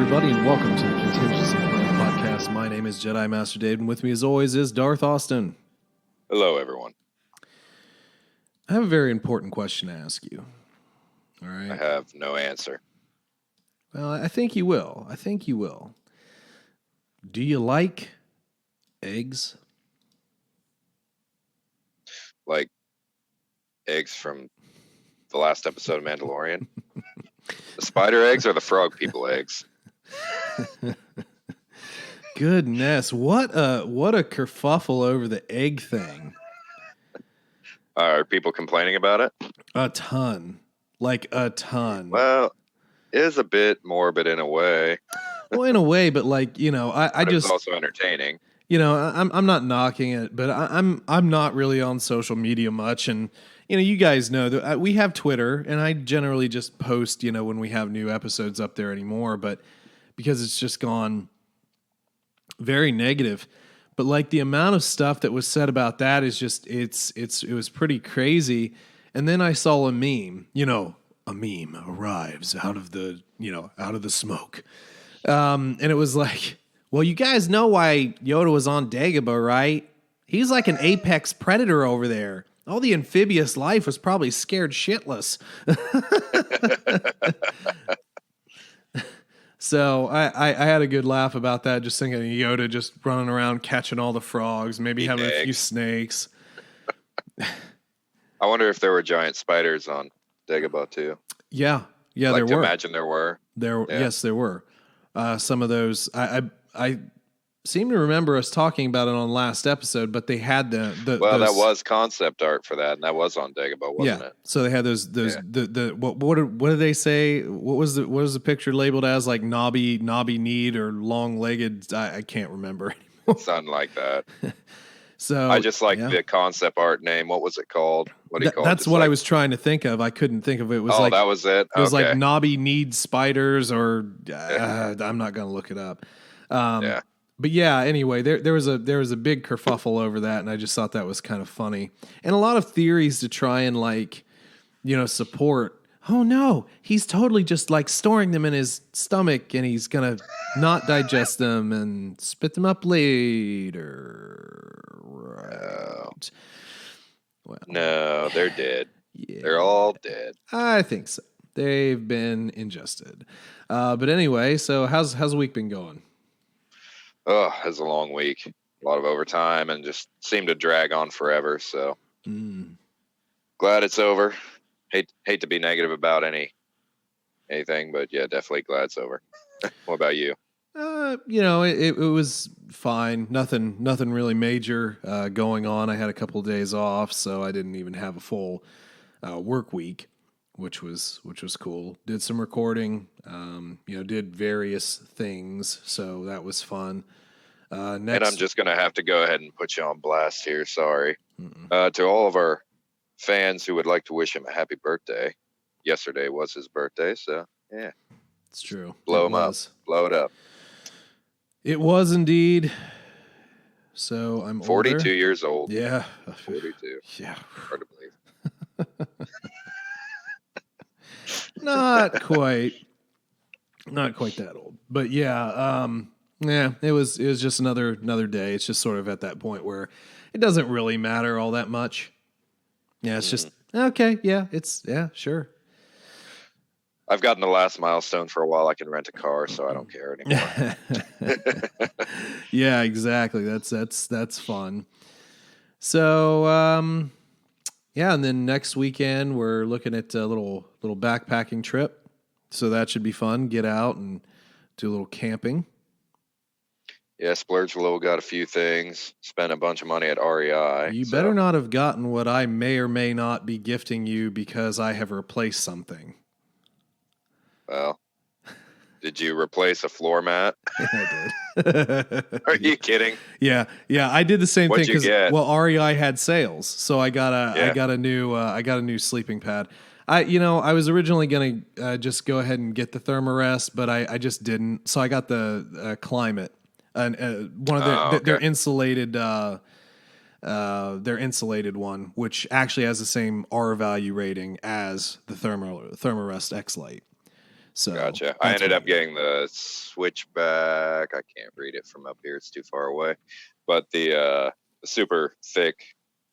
everybody, and welcome to the Contingency Plan Podcast. My name is Jedi Master Dave, and with me, as always, is Darth Austin. Hello, everyone. I have a very important question to ask you. All right. I have no answer. Well, I think you will. Do you like eggs? Like eggs from the last episode of Mandalorian? The spider eggs or the frog people eggs? Goodness, what a kerfuffle over the egg thing. Are people complaining about it? A ton. Like a ton. Well, it is a bit morbid in a way. Well, in a way, but like, you know, I just... It's also entertaining. You know, I'm not knocking it, but I'm not really on social media much, and you know, you guys know that we have Twitter, and I generally just post, you know, when we have new episodes up there anymore, but because it's just gone very negative. But like the amount of stuff that was said about that is just it was pretty crazy. And then I saw a meme, you know, a meme arrives out of the smoke, and it was like, well, you guys know why Yoda was on Dagobah, right? He's like an apex predator over there. All the amphibious life was probably scared shitless. So I had a good laugh about that, just thinking of Yoda just running around catching all the frogs, maybe having a few snakes. I wonder if there were giant spiders on Dagobah too. Yeah, there were. Imagine there were. Yes, there were. Some of those, I seem to remember us talking about it on last episode, but they had those, that was concept art for that, and that was on Dagobah, wasn't it? So they had those what did they say? What was the picture labeled as, like knobby kneed or long legged? I can't remember anymore. Something like that. So I just like the concept art name. What was it called? What do you call it? That's what I was trying to think of. I couldn't think of it. It was like, that was it. It was like knobby kneed spiders, or I'm not going to look it up. But yeah, anyway, there was a big kerfuffle over that, and I just thought that was kind of funny. And a lot of theories to try and, like, you know, support, oh no, he's totally just like storing them in his stomach and he's gonna not digest them and spit them up later. Right. Well, no, they're dead. Yeah, they're all dead. I think so. They've been ingested. But anyway, so how's the week been going? Oh, it was a long week. A lot of overtime and just seemed to drag on forever. So glad it's over. Hate to be negative about anything, but yeah, definitely glad it's over. What about you? You know, it was fine. Nothing really major going on. I had a couple of days off, so I didn't even have a full work week, which was cool. Did some recording, you know, did various things, so that was fun. And I'm just going to have to go ahead and put you on blast here. Sorry. To all of our fans who would like to wish him a happy birthday. Yesterday was his birthday, so yeah. It's true. Blow him up. Blow it up. It was indeed. So I'm 42 older. years old. Yeah. 42. Yeah. Hard to believe. Not quite that old. But yeah, it was just another day. It's just sort of at that point where it doesn't really matter all that much. Yeah, it's just okay, sure. I've gotten the last milestone for a while. I can rent a car, so I don't care anymore. Yeah, exactly. That's fun. So, yeah, and then next weekend we're looking at a little backpacking trip. So that should be fun. Get out and do a little camping. Yeah, splurged a little, got a few things, spent a bunch of money at REI. You better not have gotten what I may or may not be gifting you because I have replaced something. Well, did you replace a floor mat? I did. Are you kidding? Yeah, I did the same thing because REI had sales, so I got a new sleeping pad. I was originally gonna just go ahead and get the Thermarest, but I just didn't. So I got the Climate, and one of their insulated. Their insulated one, which actually has the same R value rating as the Thermarest X Lite. So gotcha. I ended up getting the switchback. I can't read it from up here; it's too far away. But the super thick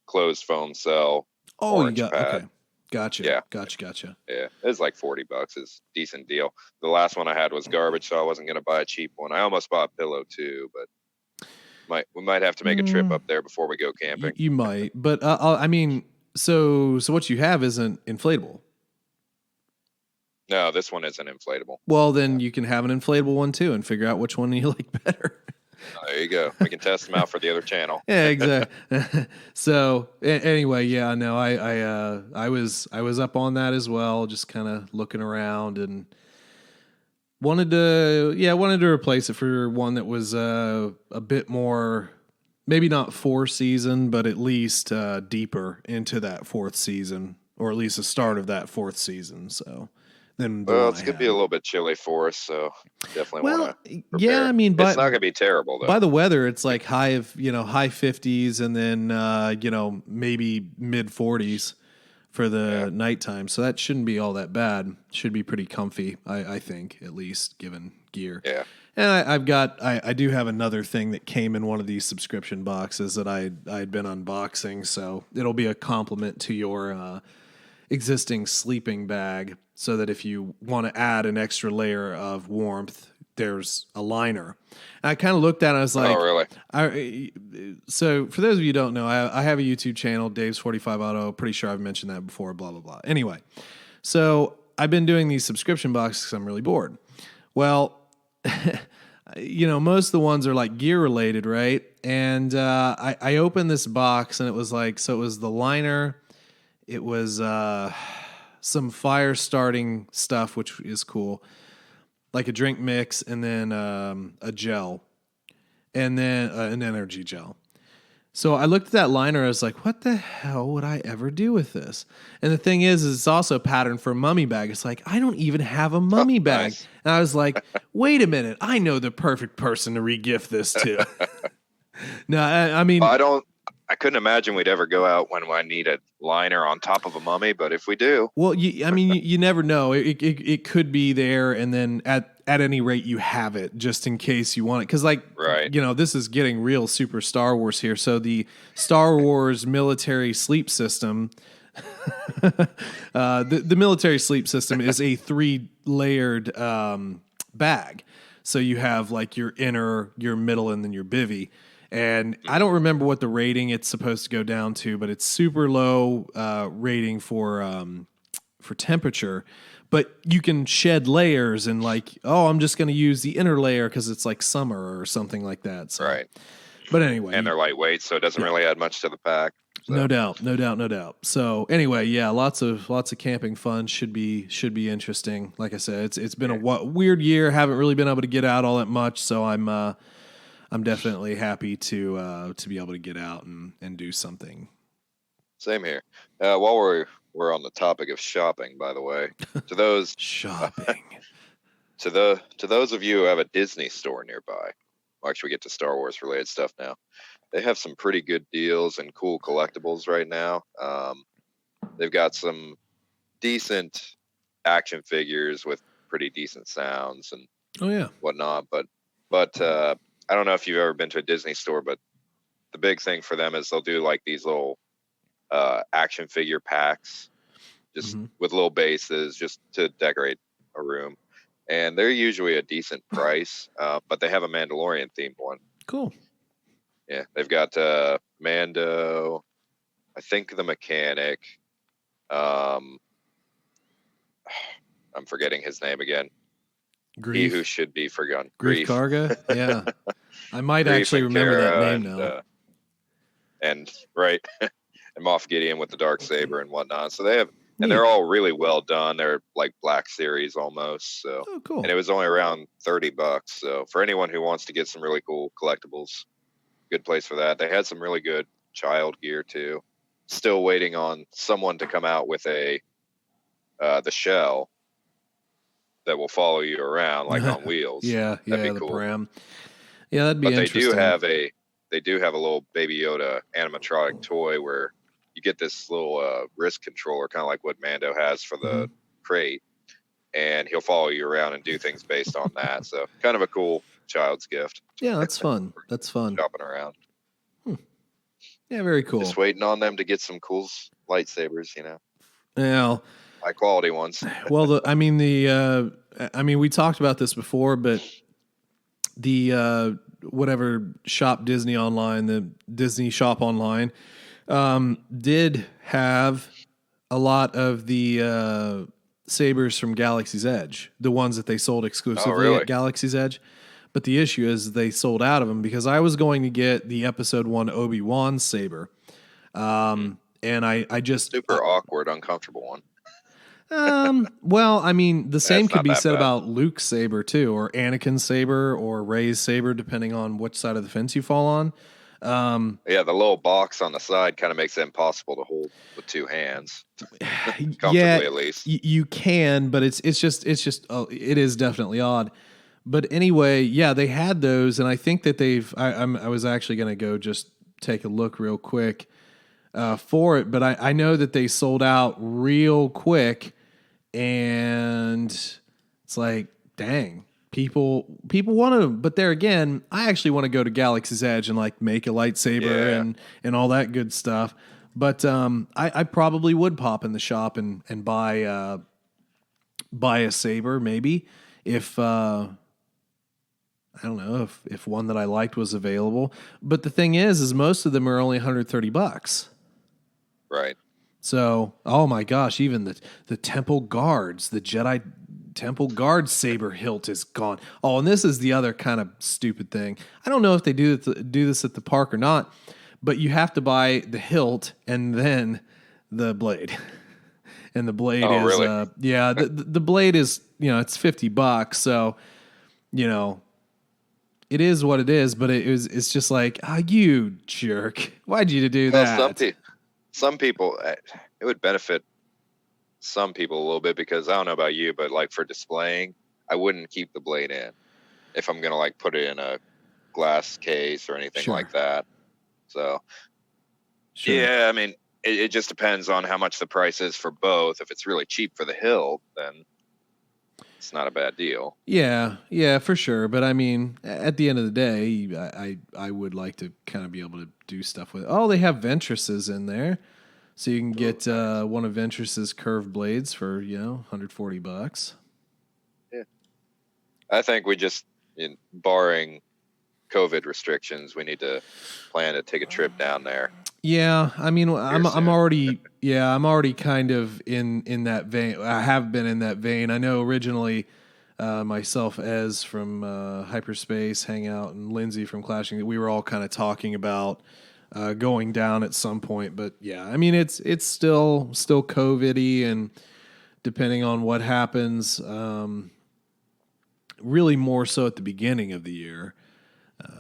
closed foam cell orange pad. Okay. Gotcha. Yeah. Gotcha. Yeah, it was like $40. It's a decent deal. The last one I had was garbage, so I wasn't gonna buy a cheap one. I almost bought a pillow too, but we might have to make a trip up there before we go camping. You might, but I mean, so what you have isn't inflatable. No, this one isn't inflatable. Well, then you can have an inflatable one too, and figure out which one you like better. There you go. We can test them out for the other channel. Yeah, exactly. So anyway, yeah, no, I was up on that as well, just kind of looking around and wanted to replace it for one that was a bit more, maybe not 4th season, but at least deeper into that 4th season, or at least the start of that 4th season. So. Well, it's gonna be a little bit chilly for us, so definitely want to. Yeah, I mean, but it's not gonna be terrible though. By the weather, it's like high 50s, and then maybe mid 40s for the nighttime. So that shouldn't be all that bad. Should be pretty comfy, I think, at least given gear. Yeah. And I do have another thing that came in one of these subscription boxes that I'd been unboxing, so it'll be a compliment to your existing sleeping bag, so that if you want to add an extra layer of warmth, there's a liner. And I kind of looked at it, and I was like, oh, really? So for those of you who don't know, I have a YouTube channel, Dave's 45 Auto. Pretty sure I've mentioned that before, blah, blah, blah. Anyway, so I've been doing these subscription boxes because I'm really bored. Well, most of the ones are like gear related, right? And I opened this box, and it was like, so it was the liner, it was some fire starting stuff, which is cool, like a drink mix, and then a gel, and then an energy gel. So I looked at that liner, I was like, what the hell would I ever do with this? And the thing is it's also patterned for a mummy bag. It's like, I don't even have a mummy bag. Nice. And I was like, wait a minute, I know the perfect person to regift this to. No, I mean, I couldn't imagine we'd ever go out when I need a liner on top of a mummy, but if we do, well, you never know. It could be there, and then at any rate, you have it just in case you want it. Because, right. This is getting real super Star Wars here. So the Star Wars military sleep system, the military sleep system is a 3-layered bag. So you have like your inner, your middle, and then your bivvy. And I don't remember what the rating it's supposed to go down to, but it's super low rating for temperature. But you can shed layers and I'm just going to use the inner layer because it's like summer or something like that. So. Right. But anyway. And they're lightweight, so it doesn't really add much to the pack. So. No doubt. So anyway, yeah, lots of camping fun should be interesting. Like I said, it's been a weird year. Haven't really been able to get out all that much, so I'm definitely happy to be able to get out and do something. Same here. While we're on the topic of shopping, by the way, to those shopping, to those of you who have a Disney store nearby, we'll actually get to Star Wars related stuff now. They have some pretty good deals and cool collectibles right now. They've got some decent action figures with pretty decent sounds and whatnot, but I don't know if you've ever been to a Disney store, but the big thing for them is they'll do like these little action figure packs just with little bases just to decorate a room. And they're usually a decent price, but they have a Mandalorian themed one. Cool. Yeah, they've got Mando, I think the mechanic. I'm forgetting his name again. Grief. He who should be forgotten. Grief Karga? Yeah. I might actually remember that name now. And right. And Moff Gideon with the Darksaber and whatnot. So they have, and they're all really well done. They're like Black Series almost. So cool. And it was only around $30. So for anyone who wants to get some really cool collectibles, good place for that. They had some really good child gear too. Still waiting on someone to come out with the shell that will follow you around like on wheels. That'd be cool. Bram. Yeah, that'd be but interesting. They do have a little Baby Yoda animatronic toy where you get this little wrist controller, kind of like what Mando has for the crate. and he'll follow you around and do things based on that. So kind of a cool child's gift. Yeah, that's fun. That's fun. Shopping around. Yeah, very cool. Just waiting on them to get some cool lightsabers, Yeah. high quality ones. Well, we talked about this before, but the whatever shop Disney online, the Disney shop online, did have a lot of the sabers from Galaxy's Edge, the ones that they sold exclusively at Galaxy's Edge. But the issue is they sold out of them because I was going to get the Episode 1 Obi-Wan saber. And I just... Super awkward, uncomfortable one. Well, I mean, the same could be said bad. about Luke's saber too, or Anakin's saber, or Rey's saber, depending on which side of the fence you fall on. Yeah, the little box on the side kind of makes it impossible to hold with two hands. Comfortably, at least. You can, but it is definitely odd. But anyway, yeah, they had those, and I think that I was actually going to go just take a look real quick for it, but I know that they sold out real quick, and it's like, dang, people want to. But there again, I actually want to go to Galaxy's Edge and like make a lightsaber and all that good stuff. But I probably would pop in the shop and buy a saber maybe if. I don't know if one that I liked was available, but the thing is most of them are only $130. Right. So, oh my gosh, even the Temple Guards, the Jedi Temple Guard saber hilt is gone. Oh, and this is the other kind of stupid thing. I don't know if they do this at the park or not, but you have to buy the hilt and then the blade. And the blade is really? The blade is, it's $50, so it is what it is, but it's just like, you jerk. Why'd you do that? Some people, it would benefit some people a little bit because I don't know about you, but like for displaying, I wouldn't keep the blade in if I'm going to like put it in a glass case or anything like that. So, yeah, I mean, it just depends on how much the price is for both. If it's really cheap for the hilt, then it's not a bad deal. Yeah, for sure. But I mean, at the end of the day, I would like to kind of be able to do stuff with it. Oh, they have Ventress's in there. So you can get one of Ventress's curved blades for, $140. Yeah. I think we just, barring COVID restrictions, we need to plan to take a trip down there. Yeah, I mean, I'm already kind of in that vein. I have been in that vein. I know originally myself, Ez from Hyperspace Hangout, and Lindsay from Clashing, we were all kind of talking about going down at some point. But yeah, I mean, it's still COVID-y, and depending on what happens, really more so at the beginning of the year,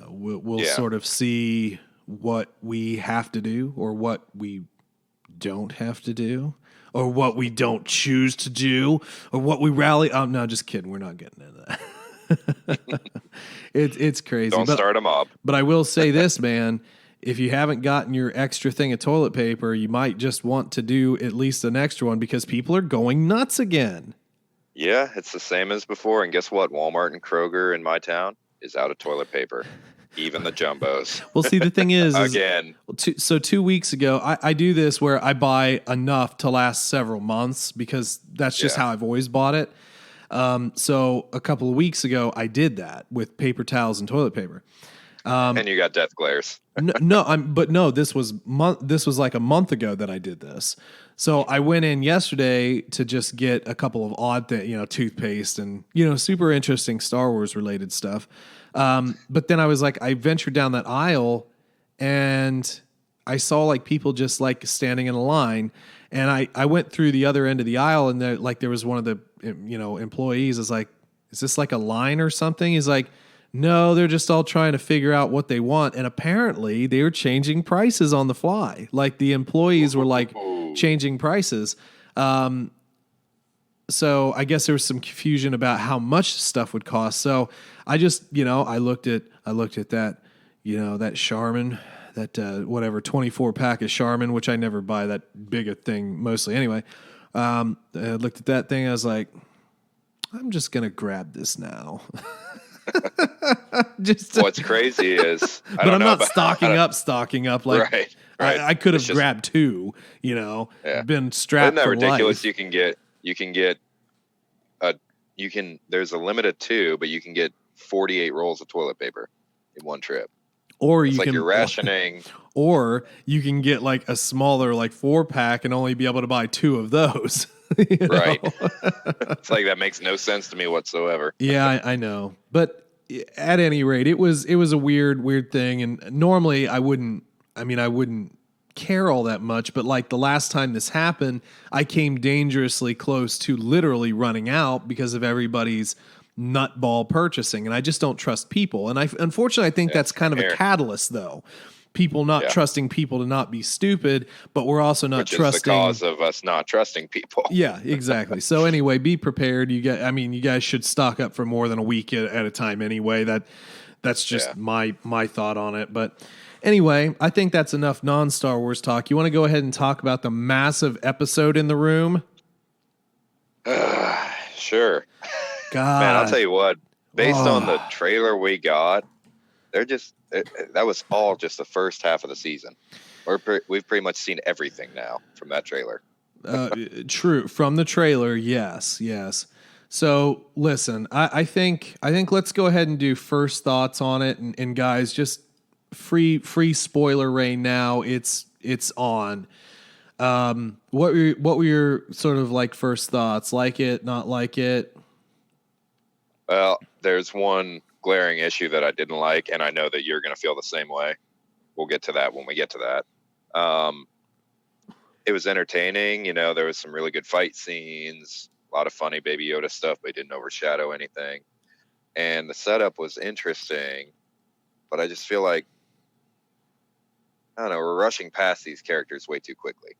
we'll sort of see what we have to do or what we don't have to do or what we don't choose to do or what we rally. No, just kidding. We're not getting into that. It's crazy. Don't start a mob. But I will say this, man, if you haven't gotten your extra thing of toilet paper, you might just want to do at least an extra one because people are going nuts again. Yeah, it's the same as before. And guess what? Walmart and Kroger in my town is out of toilet paper. Even the jumbos. Well, see, the thing is again. 2 weeks ago, I do this where I buy enough to last several months because that's just how I've always bought it. So a couple of weeks ago, I did that with paper towels and toilet paper. And you got death glares. This was like a month ago that I did this. So I went in yesterday to just get a couple of odd things, toothpaste and, super interesting Star Wars related stuff. But then I was like, I ventured down that aisle and I saw like people just like standing in a line, and I went through the other end of the aisle, and there was one of the, employees is like, is this like a line or something? He's like, no, they're just all trying to figure out what they want. And apparently they were changing prices on the fly. Like the employees were like changing prices. So I guess there was some confusion about how much stuff would cost. So I just, I looked at that, that Charmin, that whatever 24 pack of Charmin, which I never buy that big a thing mostly anyway. I looked at that thing. I was like, I'm just going to grab this now. What's crazy is, but I'm not stocking up. Like, right. I could have grabbed two, been strapped Isn't that for ridiculous? life. There's a limit of 2, but you can get 48 rolls of toilet paper in one trip. Or it's you like can you're rationing. Or you can get like a smaller, like 4-pack and only be able to buy 2 of those. Right. It's like, that makes no sense to me whatsoever. Yeah, I know. But at any rate, it was a weird thing. And normally I wouldn't care all that much. But like the last time this happened, I came dangerously close to literally running out because of everybody's nutball purchasing. And I just don't trust people. And unfortunately, I think that's kind of a catalyst, though. People not trusting people to not be stupid, but we're also not trusting. Which is the cause of us not trusting people. Yeah, exactly. So anyway, be prepared. You guys should stock up for more than a week at a time anyway. That's just my thought on it. But anyway, I think that's enough non-Star Wars talk. You want to go ahead and talk about the massive episode in the room? Sure. God. Man, I'll tell you what, based on the trailer we got, that was all just the first half of the season. We've pretty much seen everything now from that trailer. True. From the trailer, yes. So listen, I think let's go ahead and do first thoughts on it. And guys, just free spoiler rain now. It's on. What were your sort of like first thoughts? Like it, not like it? Well, there's one glaring issue that I didn't like, and I know that you're going to feel the same way. We'll get to that when we get to that. It was entertaining. There was some really good fight scenes, a lot of funny Baby Yoda stuff, but it didn't overshadow anything. And the setup was interesting, but I just feel like, I don't know, we're rushing past these characters way too quickly.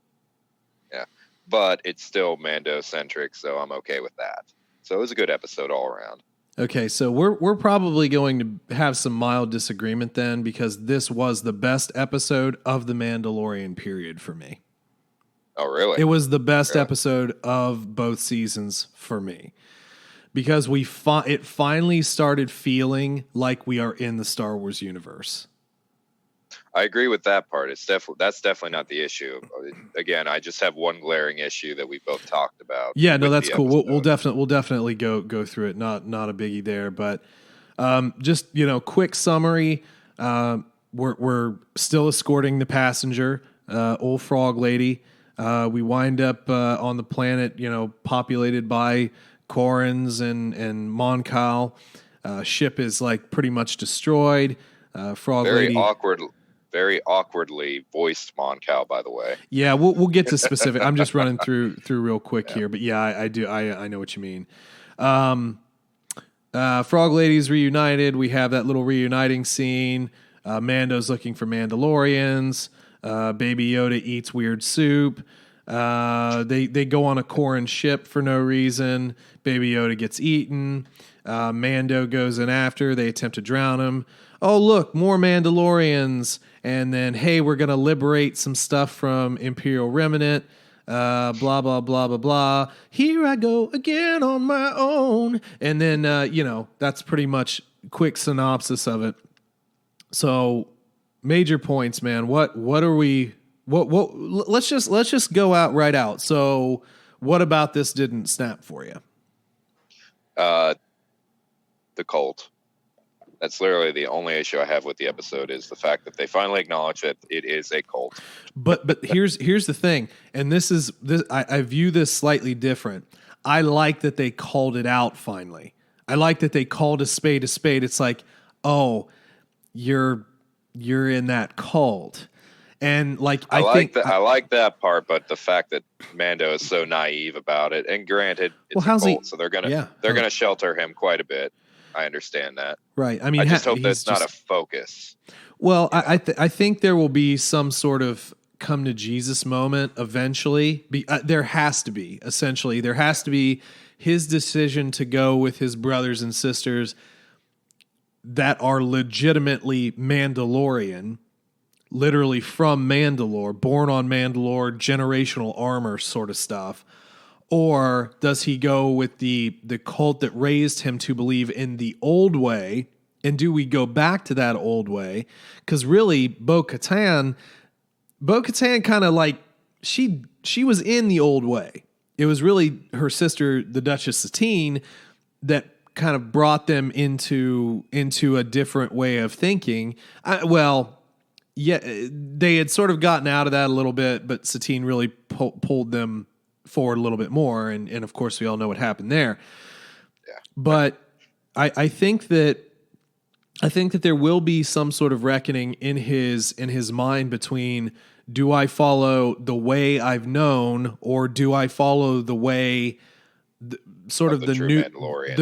Yeah, but it's still Mando-centric, so I'm okay with that. So it was a good episode all around. Okay, so we're probably going to have some mild disagreement then, because this was the best episode of The Mandalorian period for me. Oh, really? It was the best episode of both seasons for me, because it finally started feeling like we are in the Star Wars universe. I agree with that part. That's definitely not the issue. Again, I just have one glaring issue that we both talked about. Yeah, no, that's cool. We'll definitely go through it. Not a biggie there, but just quick summary. We're still escorting the passenger, old frog lady. We wind up on the planet, populated by Korans and Mon Cal. Ship is like pretty much destroyed. Frog lady. Very awkwardly voiced Mon Cal, by the way. Yeah, we'll get to specific. I'm just running through real quick here, but yeah, I do. I know what you mean. Frog Lady's reunited. We have that little reuniting scene. Mando's looking for Mandalorians. Baby Yoda eats weird soup. They go on a Koran ship for no reason. Baby Yoda gets eaten. Mando goes in after. They attempt to drown him. Oh, look, more Mandalorians. And then, hey, we're going to liberate some stuff from Imperial Remnant. Blah, blah, blah, blah, blah. Here I go again on my own. And then, that's pretty much quick synopsis of it. So major points, man. What let's just go out right out. So what about this didn't snap for you? The cult. That's literally the only issue I have with the episode, is the fact that they finally acknowledge that it is a cult. But here's the thing, and this I view this slightly different. I like that they called it out finally. I like that they called a spade a spade. It's like, oh, you're in that cult. And like I like that part, but the fact that Mando is so naive about it, and granted, it's a cult, so they're gonna shelter him quite a bit. I understand that. Right. I mean, I just hope that's not a focus. Well, I think there will be some sort of come to Jesus moment eventually. There has to be, essentially. There has to be his decision to go with his brothers and sisters that are legitimately Mandalorian, literally from Mandalore, born on Mandalore, generational armor sort of stuff. Or does he go with the cult that raised him to believe in the old way? And do we go back to that old way? Because really, Bo-Katan kind of like, she was in the old way. It was really her sister, the Duchess Satine, that kind of brought them into a different way of thinking. Yeah, they had sort of gotten out of that a little bit, but Satine really pulled them forward a little bit more, and of course we all know what happened there. Yeah. But I think that there will be some sort of reckoning in his mind between, do I follow the way I've known, or do I follow the way the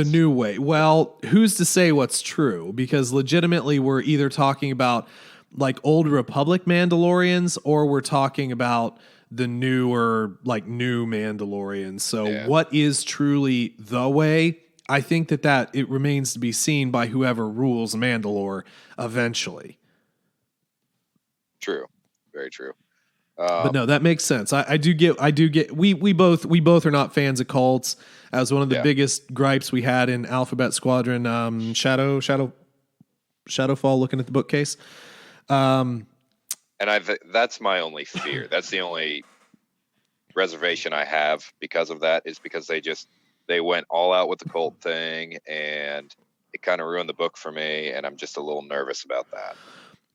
new way? Well, who's to say what's true? Because legitimately we're either talking about like old Republic Mandalorians, or we're talking about the newer, like new Mandalorians. So what is truly the way? I think that it remains to be seen by whoever rules Mandalore eventually. True. Very true. But no, that makes sense. I do get, we both are not fans of cults. As one of the biggest gripes we had in Alphabet Squadron, Shadowfall, looking at the bookcase. And that's my only fear. That's the only reservation I have because of that, is because they went all out with the cult thing, and it kind of ruined the book for me, and I'm just a little nervous about that.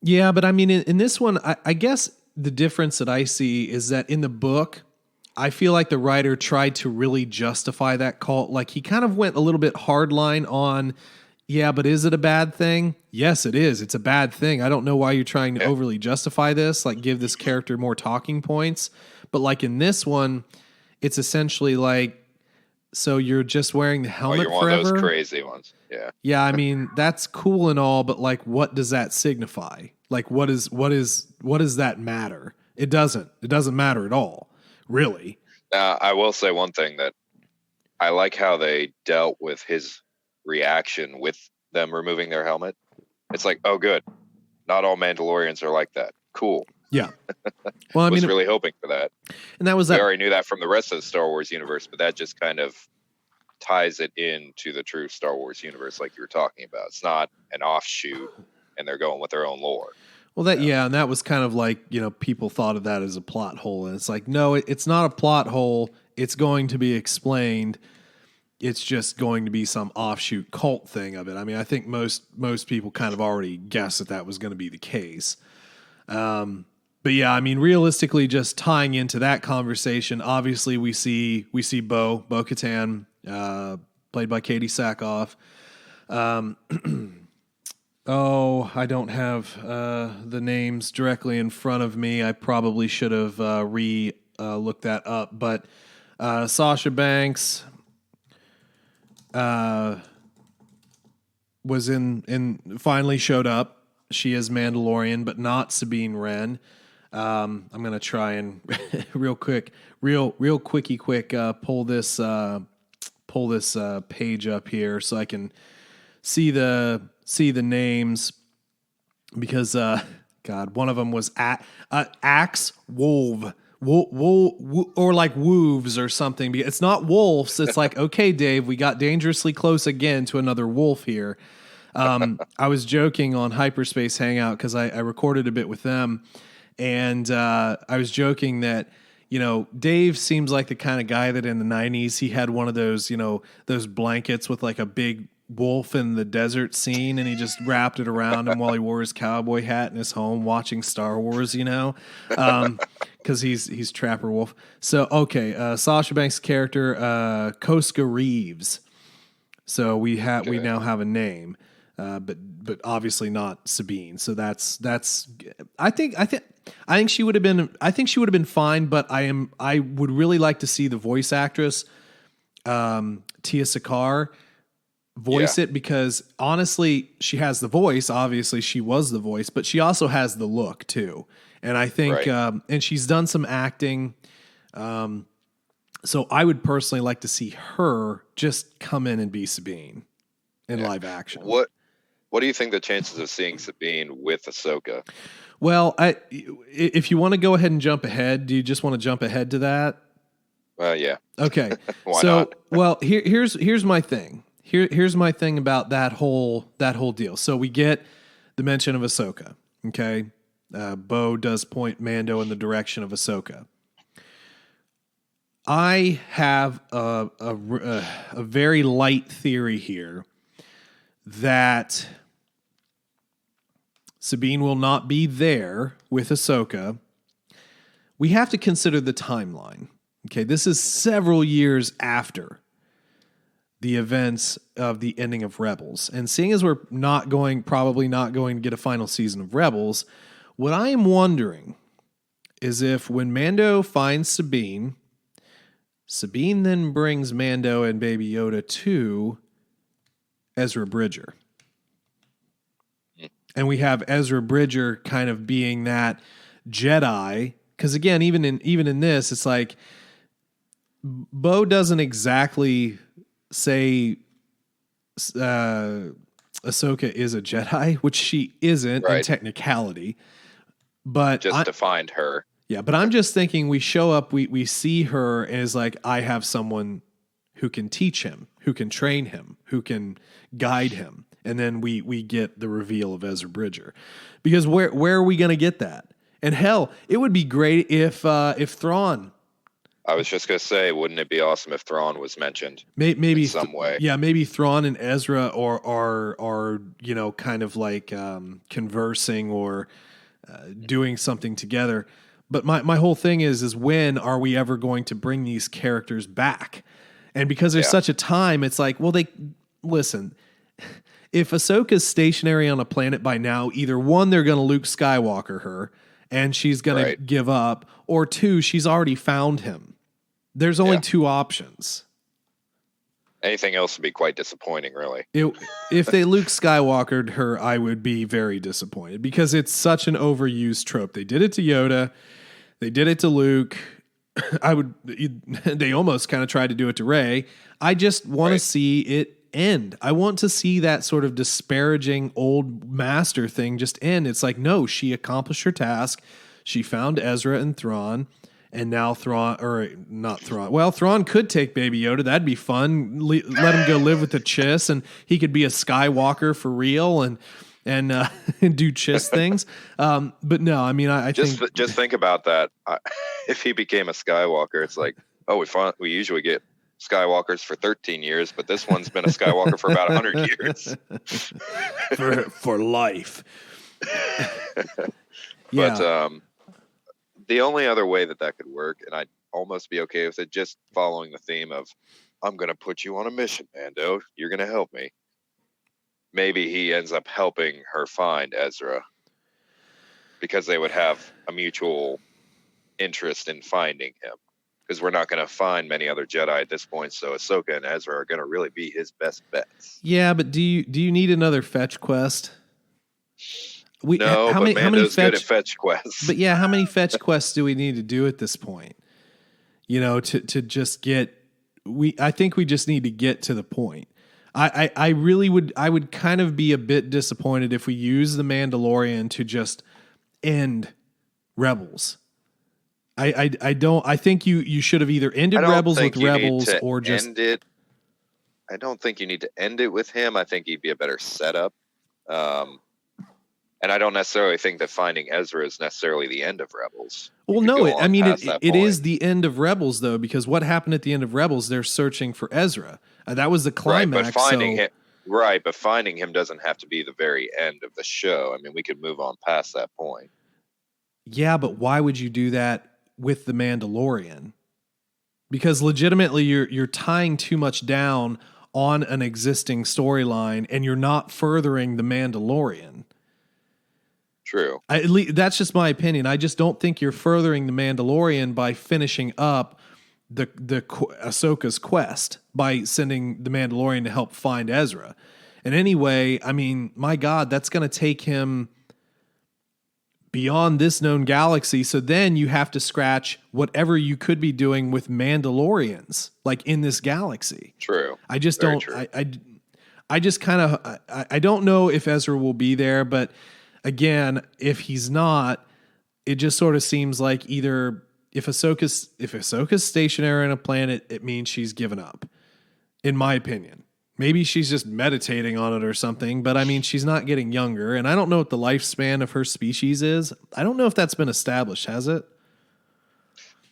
Yeah, but I mean, in this one, I guess the difference that I see is that in the book, I feel like the writer tried to really justify that cult. Like, he kind of went a little bit hardline on, yeah, but is it a bad thing? Yes, it is. It's a bad thing. I don't know why you're trying to overly justify this, like give this character more talking points. But like in this one, it's essentially like, so you're just wearing the helmet you're one forever? Of those crazy ones. Yeah. Yeah, I mean, that's cool and all, but like, what does that signify? Like, what does that matter? It doesn't. It doesn't matter at all, really. I will say one thing, that I like how they dealt with his reaction with them removing their helmet. It's like, oh, good. Not all Mandalorians are like that. Cool. Yeah. Well, I was really hoping for that. And that was we already knew that from the rest of the Star Wars universe, but that just kind of ties it into the true Star Wars universe, like you were talking about. It's not an offshoot, and they're going with their own lore. Well, and that was kind of like, people thought of that as a plot hole, and it's like, no, it's not a plot hole. It's going to be explained. It's just going to be some offshoot cult thing of it. I mean, I think most people kind of already guessed that was going to be the case. But yeah, I mean, realistically, just tying into that conversation, obviously we see Bo-Katan, played by Katie Sackhoff. I don't have the names directly in front of me. I probably should have looked that up. But Sasha Banks was finally showed up. She is Mandalorian, but not Sabine Wren. I'm gonna try and real quick pull this page up here so I can see the names, because God, one of them was Axe Wolf. Or like wolves or something. It's not wolves. It's like, okay, Dave, we got dangerously close again to another wolf here. I was joking on Hyperspace Hangout because I recorded a bit with them, and I was joking that, Dave seems like the kind of guy that in the 90s he had one of those, those blankets with like a big wolf in the desert scene, and he just wrapped it around him while he wore his cowboy hat in his home watching Star Wars, because he's Trapper Wolf. So okay, Sasha Banks' character, Koska Reeves. So we now have a name, but obviously not Sabine. So that's I think she would have been fine, but I would really like to see the voice actress, Tia Sakar, voice it, because honestly, she has the voice. Obviously, she was the voice, but she also has the look too. And I think, and she's done some acting. So I would personally like to see her just come in and be Sabine in live action. What do you think the chances of seeing Sabine with Ahsoka? Well, if you want to go ahead and jump ahead, do you just want to jump ahead to that? Well, yeah. Okay. Why so, not? well, here's my thing. Here's my thing about that whole deal. So we get the mention of Ahsoka. Okay. Bo does point Mando in the direction of Ahsoka. I have a very light theory here that Sabine will not be there with Ahsoka. We have to consider the timeline. Okay, this is several years after the events of the ending of Rebels. And seeing as we're probably not going to get a final season of Rebels, what I am wondering is if when Mando finds Sabine then brings Mando and Baby Yoda to Ezra Bridger. And we have Ezra Bridger kind of being that Jedi. Because again, even in this, it's like Bo doesn't exactly say Ahsoka is a Jedi, which she isn't in technicality. But just defined her. Yeah, but I'm just thinking we show up, we see her, and is like, I have someone who can teach him, who can train him, who can guide him. And then we get the reveal of Ezra Bridger. Because where are we going to get that? And hell, it would be great if Thrawn. I was just going to say, wouldn't it be awesome if Thrawn was mentioned maybe in some way? Yeah, maybe Thrawn and Ezra are kind of like conversing or doing something together. But my whole thing is when are we ever going to bring these characters back? And because there's such a time, it's like, well, listen, if Ahsoka's stationary on a planet by now, either one, they're going to Luke Skywalker her and she's going to give up, or two, she's already found him. There's only two options. Anything else would be quite disappointing, really. If they Luke Skywalkered her, I would be very disappointed because it's such an overused trope. They did it to Yoda. They did it to Luke. They almost kind of tried to do it to Rey. I just want to see it end. I want to see that sort of disparaging old master thing just end. It's like, no, she accomplished her task. She found Ezra and Thrawn. And now Thrawn, or not Thrawn. Well, Thrawn could take Baby Yoda. That'd be fun. Let him go live with the Chiss, and he could be a Skywalker for real and do Chiss things. But no, I mean, I just think about that. If he became a Skywalker, it's like, we usually get Skywalkers for 13 years, but this one's been a Skywalker for about 100 years. for life. But the only other way that could work, and I'd almost be okay with it, just following the theme of, I'm going to put you on a mission, Mando. You're going to help me. Maybe he ends up helping her find Ezra because they would have a mutual interest in finding him. Because we're not going to find many other Jedi at this point, so Ahsoka and Ezra are going to really be his best bets. Yeah, but do you need another fetch quest? How many good at fetch quests. But yeah, how many fetch quests do we need to do at this point? To just get. I think we just need to get to the point. I really would kind of be a bit disappointed if we use the Mandalorian to just end Rebels. I think you should have either ended Rebels with Rebels or just end it. I don't think you need to end it with him. I think he'd be a better setup. And I don't necessarily think that finding Ezra is necessarily the end of Rebels. Well, no, it is the end of Rebels, though, because what happened at the end of Rebels, they're searching for Ezra. That was the climax. But finding him doesn't have to be the very end of the show. I mean, we could move on past that point. Yeah, but why would you do that with the Mandalorian? Because legitimately, you're tying too much down on an existing storyline, and you're not furthering the Mandalorian. True. That's just my opinion. I just don't think you're furthering the Mandalorian by finishing up the Ahsoka's quest by sending the Mandalorian to help find Ezra. And anyway, I mean, my God, that's going to take him beyond this known galaxy. So then you have to scratch whatever you could be doing with Mandalorians, like in this galaxy. True. I just don't. I just kind of. I don't know if Ezra will be there, but. Again, if he's not, it just sort of seems like either if Ahsoka's stationary on a planet, it means she's given up, in my opinion. Maybe she's just meditating on it or something, but I mean, she's not getting younger, and I don't know what the lifespan of her species is. I don't know if that's been established, has it?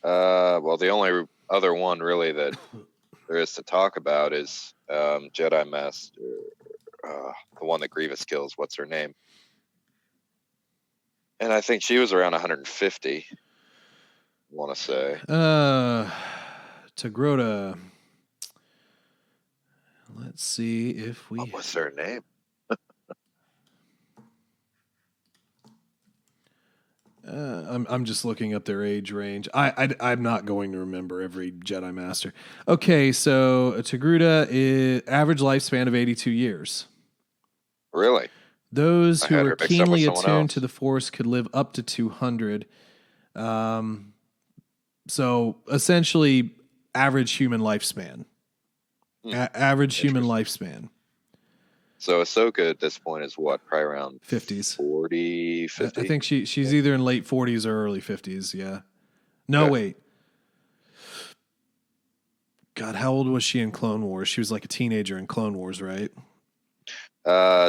Well, the only other one really that there is to talk about is Jedi Master, the one that Grievous kills. What's her name? And I think she was around 150. I want to say. Tagrota. Let's see if we. What was her name? I'm just looking up their age range. I'm not going to remember every Jedi Master. Okay, so Togruta is average lifespan of 82 years. Really? Those who are keenly attuned to the Force could live up to 200. So essentially, average human lifespan. Average human lifespan. So Ahsoka at this point is what? Probably around 50s. 40, 50? I think she's either in late 40s or early 50s, yeah. No, wait. God, how old was she in Clone Wars? She was like a teenager in Clone Wars, right?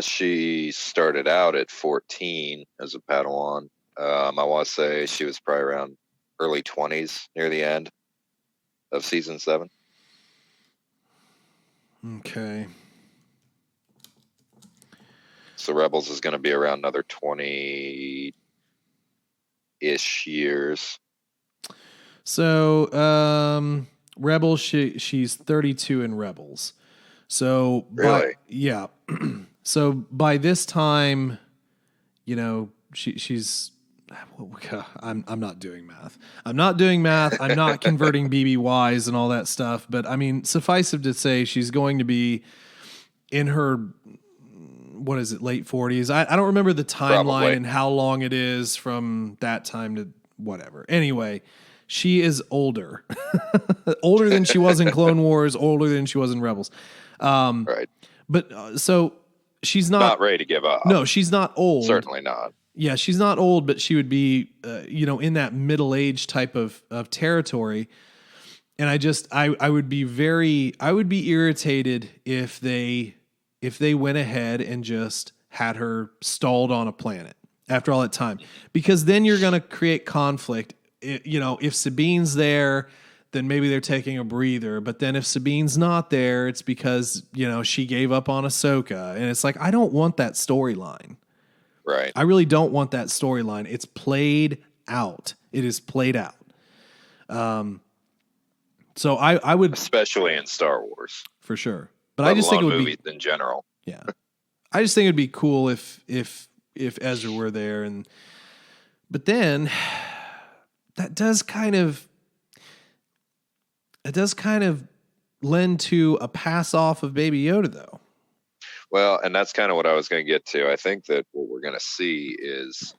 She started out at 14 as a Padawan. I want to say she was probably around early 20s near the end of season 7. Okay. So Rebels is going to be around another 20-ish years. So, Rebels, she's 32 in Rebels. So, really? Yeah. So by this time, you know, she's. I'm not doing math. I'm not converting BBYs and all that stuff. But I mean, suffice it to say, she's going to be in her, what is it, late 40s? I don't remember the timeline Probably. And how long it is from that time to whatever. Anyway, she is older, older than she was in Clone Wars, older than she was in Rebels. Right. But so she's not ready to give up. No, she's not old. Certainly not. Yeah, she's not old, but she would be, in that middle-aged type of territory. And I would be irritated if they went ahead and just had her stalled on a planet after all that time, because then you're going to create conflict. If Sabine's there, then maybe they're taking a breather. But then if Sabine's not there, it's because, she gave up on Ahsoka. And it's like, I don't want that storyline. Right. I really don't want that storyline. It's played out. It is played out. So I would, especially in Star Wars, for sure. But I just think it would movies in general. Yeah, I just think it'd be cool if Ezra were there, but then that does kind of lend to a pass off of Baby Yoda, though. Well, and that's kind of what I was going to get to. I think that what we're going to see is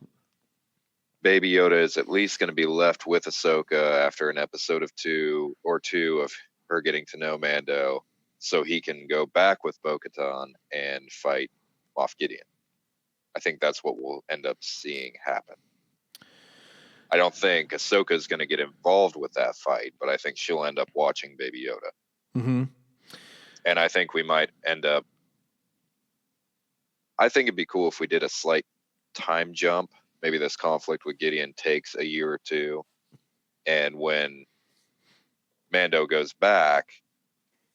Baby Yoda is at least going to be left with Ahsoka after an episode of two of her getting to know Mando, so he can go back with Bo-Katan and fight Moff Gideon. I think that's what we'll end up seeing happen. I don't think Ahsoka is going to get involved with that fight, but I think she'll end up watching Baby Yoda. Mm-hmm. And I think we might end up... I think it'd be cool if we did a slight time jump. Maybe this conflict with Gideon takes a year or two, and when Mando goes back,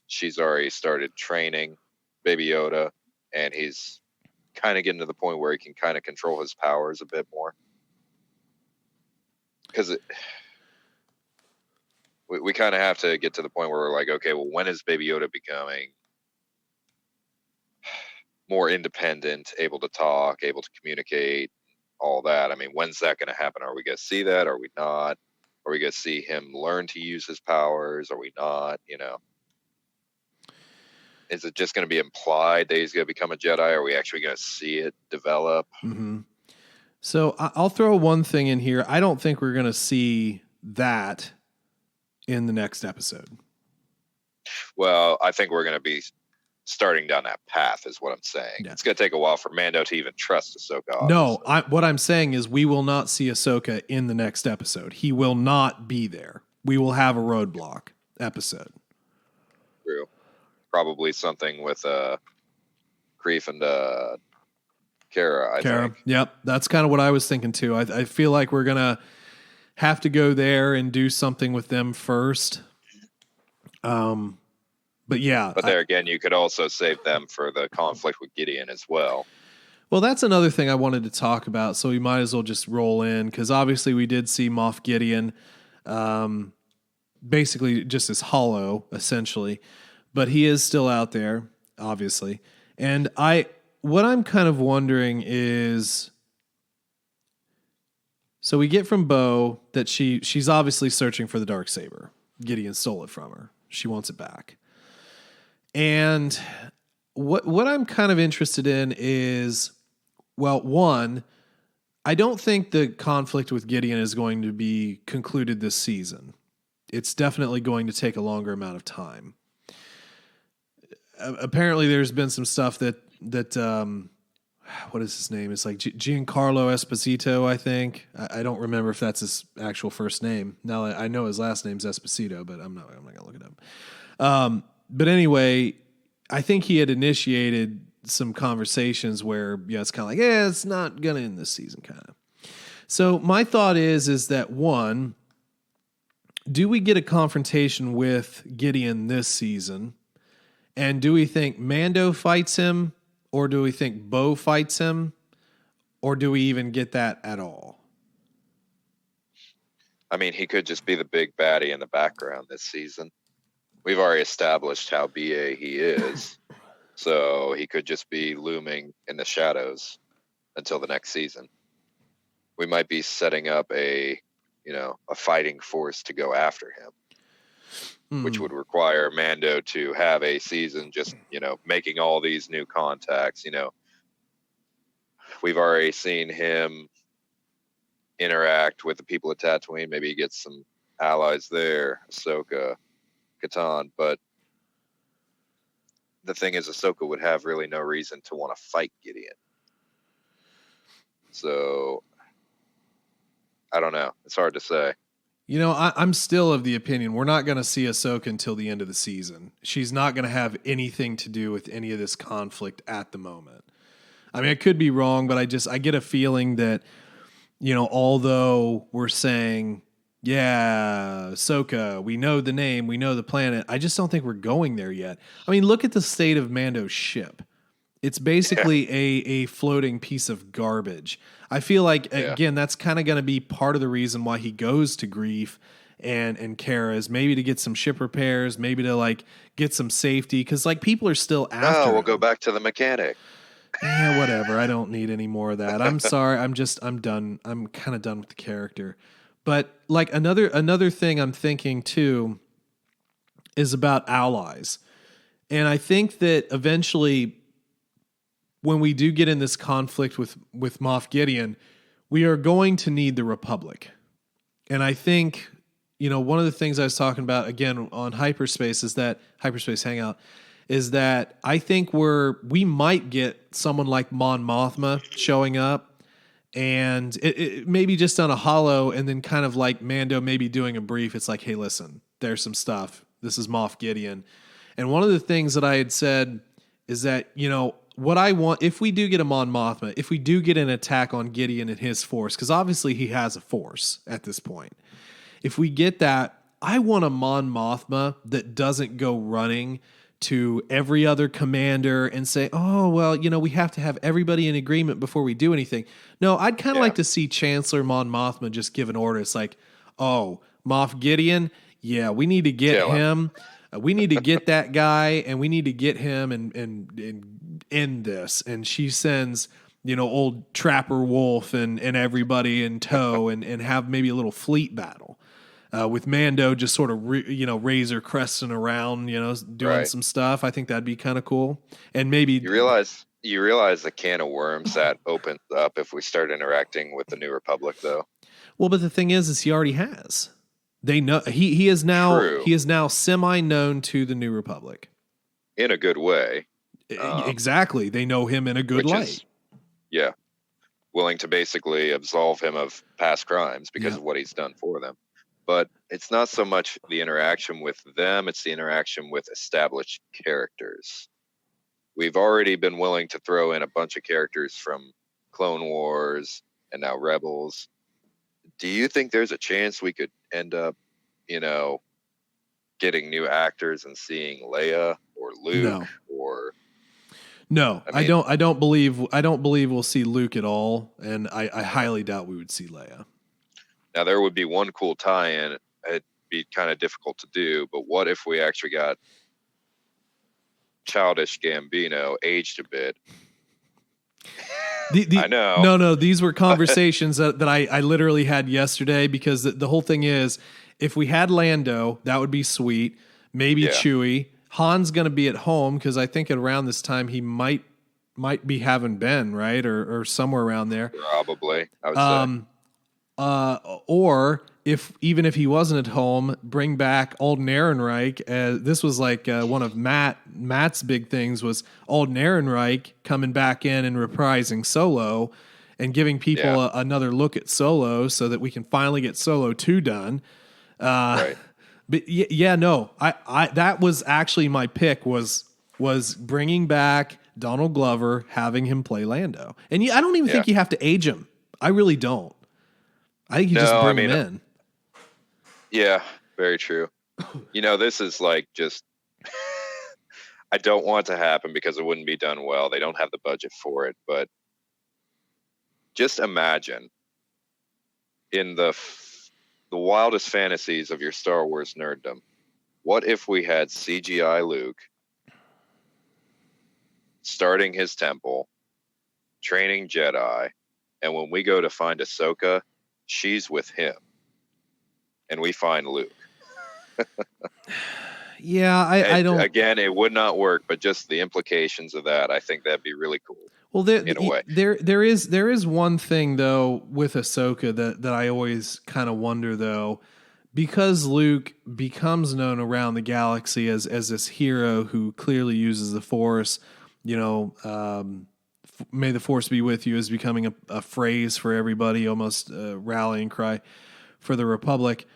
she's already started training Baby Yoda, and he's kind of getting to the point where he can kind of control his powers a bit more. Because we kind of have to get to the point where we're like, okay, well, when is Baby Yoda becoming more independent, able to talk, able to communicate, all that? I mean, when's that going to happen? Are we going to see that? Are we not? Are we going to see him learn to use his powers? Are we not? Is it just going to be implied that he's going to become a Jedi? Are we actually going to see it develop? Mm-hmm. So I'll throw one thing in here. I don't think we're going to see that in the next episode. Well, I think we're going to be starting down that path is what I'm saying. Yeah. It's going to take a while for Mando to even trust Ahsoka. No, what I'm saying is we will not see Ahsoka in the next episode. He will not be there. We will have a roadblock episode. True. Probably something with Kreef and Kara, I think. Yep, that's kind of what I was thinking too. I feel like we're going to have to go there and do something with them first. But yeah. But there again, you could also save them for the conflict with Gideon as well. Well, that's another thing I wanted to talk about, so we might as well just roll in, because obviously we did see Moff Gideon, basically just as hollow, essentially. But he is still out there, obviously. And what I'm kind of wondering is, so we get from Bo that she's obviously searching for the Darksaber. Gideon stole it from her. She wants it back. And what I'm kind of interested in is, well, one, I don't think the conflict with Gideon is going to be concluded this season. It's definitely going to take a longer amount of time. Apparently there's been some stuff that what is his name? It's like Giancarlo Esposito, I think. I don't remember if that's his actual first name. Now I know his last name's Esposito, but I'm not going to look it up. But anyway, I think he had initiated some conversations where, it's kind of like, it's not going to end this season, kind of. So my thought is that, one, do we get a confrontation with Gideon this season? And do we think Mando fights him, or do we think Bo fights him, or do we even get that at all? I mean, he could just be the big baddie in the background this season. We've already established how BA he is, so he could just be looming in the shadows until the next season. We might be setting up a fighting force to go after him, which would require Mando to have a season just, making all these new contacts. We've already seen him interact with the people at Tatooine. Maybe he gets some allies there, Ahsoka, Katan, but the thing is, Ahsoka would have really no reason to want to fight Gideon. So, I don't know. It's hard to say. I'm still of the opinion we're not going to see Ahsoka until the end of the season. She's not going to have anything to do with any of this conflict at the moment. I mean, I could be wrong, but I get a feeling that, although we're saying, yeah, Ahsoka, we know the name, we know the planet, I just don't think we're going there yet. I mean, look at the state of Mando's ship. It's basically a floating piece of garbage. I feel like, again, that's kind of going to be part of the reason why he goes to Greef and Kara's, maybe to get some ship repairs, maybe to get some safety, because people are still after him. We'll go back to the mechanic. Yeah, whatever. I don't need any more of that. I'm sorry. I'm done. I'm kind of done with the character. But another thing I'm thinking too is about allies. And I think that eventually, when we do get in this conflict with Moff Gideon, we are going to need the Republic. And I think, one of the things I was talking about, again, on Hyperspace Hangout, is that I think we might get someone like Mon Mothma showing up, and it maybe just on a holo, and then kind of like Mando maybe doing a brief. It's like, hey, listen, there's some stuff. This is Moff Gideon. And one of the things that I had said is that, what I want, if we do get a Mon Mothma, if we do get an attack on Gideon and his force, because obviously he has a force at this point. If we get that, I want a Mon Mothma that doesn't go running to every other commander and say, oh, well, we have to have everybody in agreement before we do anything. No, I'd kind of like to see Chancellor Mon Mothma just give an order. It's like, oh, Moff Gideon, yeah, we need to get him. We need to get that guy, and we need to get him and end this. And she sends, old Trapper Wolf and everybody in tow and have maybe a little fleet battle. With Mando just sort of, razor cresting around, doing some stuff. I think that'd be kind of cool. And maybe you realize the can of worms that opens up if we start interacting with the New Republic, though. Well, but the thing is he already has. They know he is now semi-known to the New Republic in a good way. Exactly. They know him in a good light. Willing to basically absolve him of past crimes because of what he's done for them. But it's not so much the interaction with them, it's the interaction with established characters. We've already been willing to throw in a bunch of characters from Clone Wars and now Rebels. Do you think there's a chance we could end up, getting new actors and seeing Leia or Luke or... No, I don't believe we'll see Luke at all, and I highly doubt we would see Leia. Now there would be one cool tie-in. It'd be kind of difficult to do, but what if we actually got childish Gambino aged a bit? I know. No, these were conversations that I literally had yesterday, because the whole thing is, if we had Lando, that would be sweet. Maybe Chewie. Han's going to be at home because I think around this time he might be having Ben, right? Or somewhere around there. Probably, I would say. Or even if he wasn't at home, bring back Alden Ehrenreich. This was like one of Matt's big things was Alden Ehrenreich coming back in and reprising Solo and giving people another look at Solo so that we can finally get Solo 2 done. Right. But I that was actually my pick was bringing back Donald Glover, having him play Lando. And I don't even think you have to age him. I really don't. I think you just bring him in. Yeah, very true. This is like just, I don't want it to happen because it wouldn't be done well. They don't have the budget for it, but just imagine in the wildest fantasies of your Star Wars nerddom, what if we had CGI Luke starting his temple, training Jedi, and when we go to find Ahsoka, she's with him, and we find Luke. I don't... Again, it would not work, but just the implications of that, I think that'd be really cool. Well, in a way. There is one thing though with Ahsoka that I always kind of wonder though, because Luke becomes known around the galaxy as this hero who clearly uses the Force. May the Force be with you is becoming a phrase for everybody, almost a rallying cry for the Republic.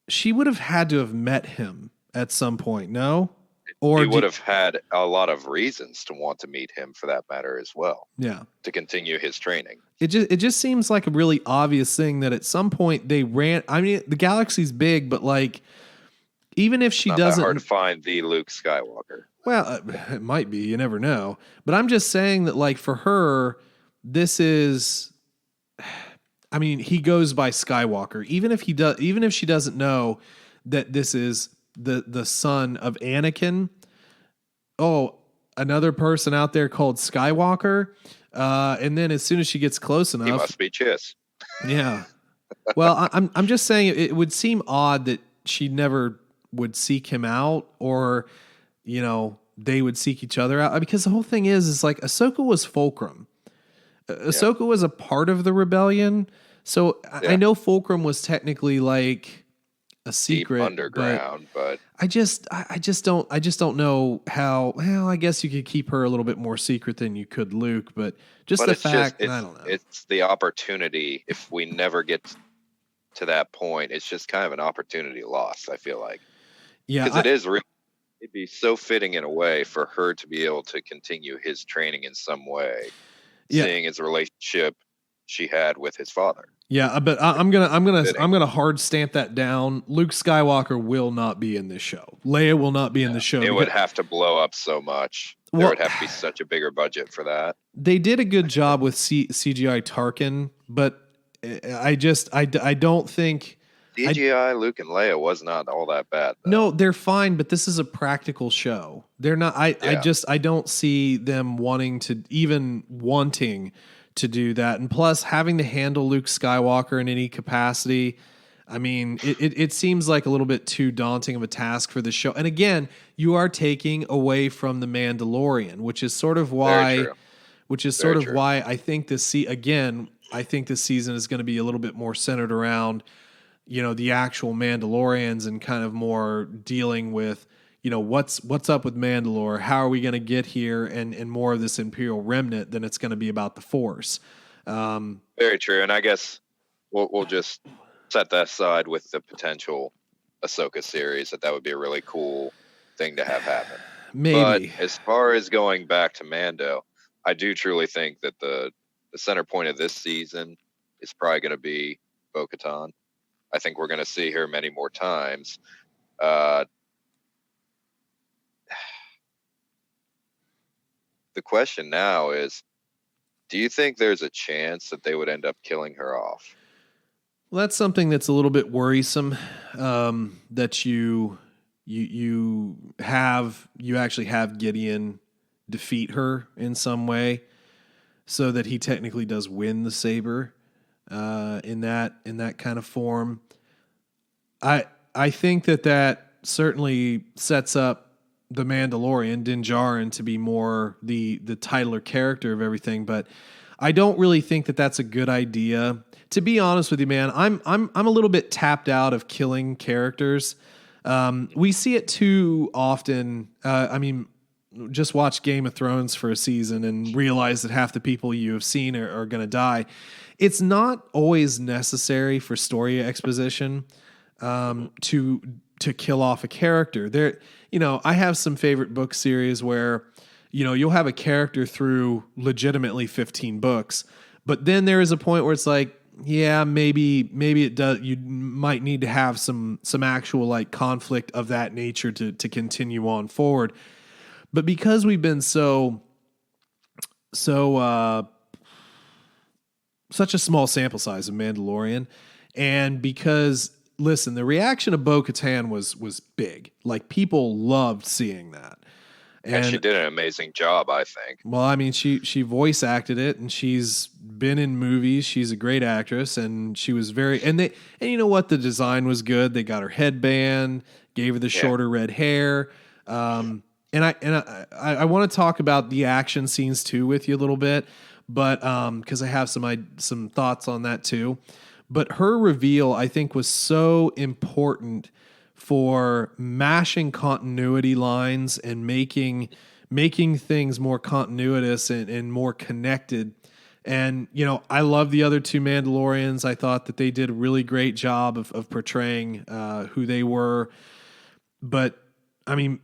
She would have had to have met him at some point, no? Or he would have had a lot of reasons to want to meet him, for that matter, as well. Yeah, to continue his training. It just seems like a really obvious thing that at some point they ran. I mean, the galaxy's big, but like, even if she doesn't, that hard to find the Luke Skywalker. Well, it might be. You never know. But I'm just saying that, like, for her, this is. I mean, he goes by Skywalker. Even if she doesn't know that this is the son of Anakin. Oh, another person out there called Skywalker. And then as soon as she gets close enough, he must be Chiss. Yeah. Well, I'm just saying it would seem odd that she never would seek him out, or they would seek each other out, because the whole thing is like Ahsoka was Fulcrum. Ahsoka was a part of the rebellion. So I know Fulcrum was technically like a secret, deep underground, but I just don't know how. Well, I guess you could keep her a little bit more secret than you could Luke, but the fact, I don't know. It's the opportunity. If we never get to that point, it's just kind of an opportunity lost, I feel like. Yeah, because it'd be so fitting in a way for her to be able to continue his training in some way, seeing his relationship she had with his father. Yeah, but I'm gonna hard stamp that down. Luke Skywalker will not be in this show. Leia will not be in the show. It would have to blow up so much. There would have to be such a bigger budget for that. They did a good job with CGI Tarkin, but I don't think CGI Luke and Leia was not all that bad, though. No, they're fine, but this is a practical show. They're not. I don't see them wanting to do that. And plus, having to handle Luke Skywalker in any capacity, I mean, it seems like a little bit too daunting of a task for the show. And again, you are taking away from the Mandalorian, which is sort of why I think this season is going to be a little bit more centered around, the actual Mandalorians and kind of more dealing with, what's up with Mandalore? How are we going to get here and more of this Imperial remnant than it's going to be about the Force. Very true. And I guess we'll just set that aside with the potential Ahsoka series. That would be a really cool thing to have happen. Maybe. But as far as going back to Mando, I do truly think that the center point of this season is probably going to be Bo-Katan. I think we're going to see her many more times. The question now is, do you think there's a chance that they would end up killing her off? Well, that's something that's a little bit worrisome, that you actually have Gideon defeat her in some way, so that he technically does win the saber in that kind of form. I think that certainly sets up the Mandalorian, Din Djarin, to be more the titular character of everything, but I don't really think that that's a good idea. To be honest with you, man, I'm a little bit tapped out of killing characters. We see it too often. Just watch Game of Thrones for a season and realize that half the people you have seen are going to die. It's not always necessary for story exposition to kill off a character. There, I have some favorite book series where, you'll have a character through legitimately 15 books, but then there is a point where it's like, yeah, maybe it does. You might need to have some actual like conflict of that nature to continue on forward. But because we've been such a small sample size of Mandalorian, and because, listen, the reaction of Bo-Katan was big. Like, people loved seeing that. And she did an amazing job, I think. Well, I mean, she voice acted it, and she's been in movies. She's a great actress, and she was and you know what? The design was good. They got her headband, gave her the shorter red hair. And I want to talk about the action scenes too with you a little bit, but because I have some thoughts on that too. But her reveal, I think, was so important for mashing continuity lines and making things more continuous and more connected. And, I love the other two Mandalorians. I thought that they did a really great job of portraying who they were. But, I mean,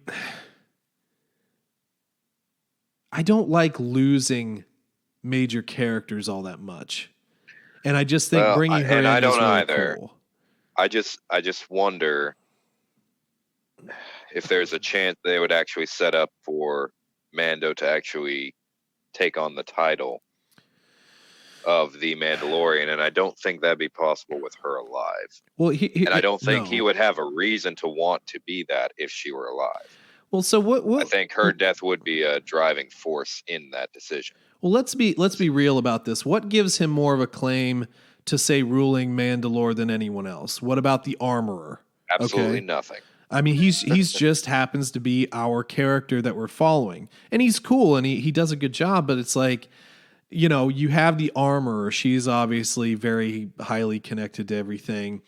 I don't like losing major characters all that much. And I just think bringing her in I don't is really either. cool. I just wonder if there's a chance they would actually set up for Mando to actually take on the title of the Mandalorian, and I don't think that'd be possible with her alive. Well, I don't think he would have a reason to want to be that if she were alive. Well, so what? I think her death would be a driving force in that decision. Well, let's be real about this. What gives him more of a claim to say ruling Mandalore than anyone else? What about the Armorer? Absolutely nothing. I mean, he's just happens to be our character that we're following, and he's cool and he does a good job. But it's like, you have the Armorer. She's obviously very highly connected to everything.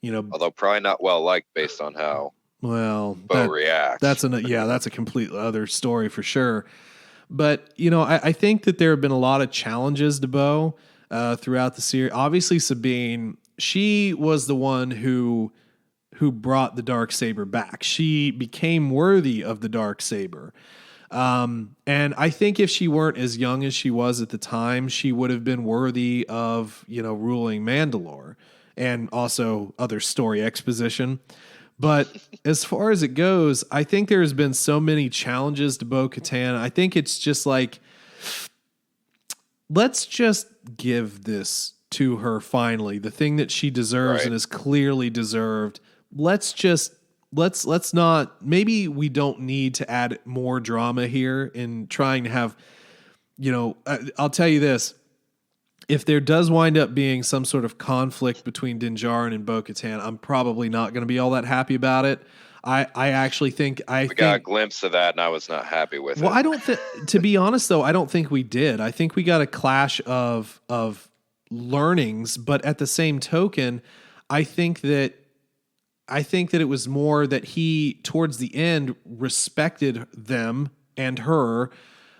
Although probably not well liked based on how Bo reacts. That's a complete other story for sure. But I think that there have been a lot of challenges to Bo throughout the series. Obviously, Sabine, she was the one who brought the Darksaber back. She became worthy of the Darksaber. And I think if she weren't as young as she was at the time, she would have been worthy of, ruling Mandalore and also other story exposition. But as far as it goes, I think there's been so many challenges to Bo-Katan. I think it's just like, let's just give this to her finally, the thing that she deserves and is clearly deserved. Let's not, maybe we don't need to add more drama here in trying to have, I'll tell you this. If there does wind up being some sort of conflict between Din Djarin and Bo-Katan, I'm probably not going to be all that happy about it. I actually think we got a glimpse of that, and I was not happy with it. Well, I don't think, to be honest, though, I don't think we did. I think we got a clash of learnings, but at the same token, I think that I think that it was more that he, towards the end, respected them and her.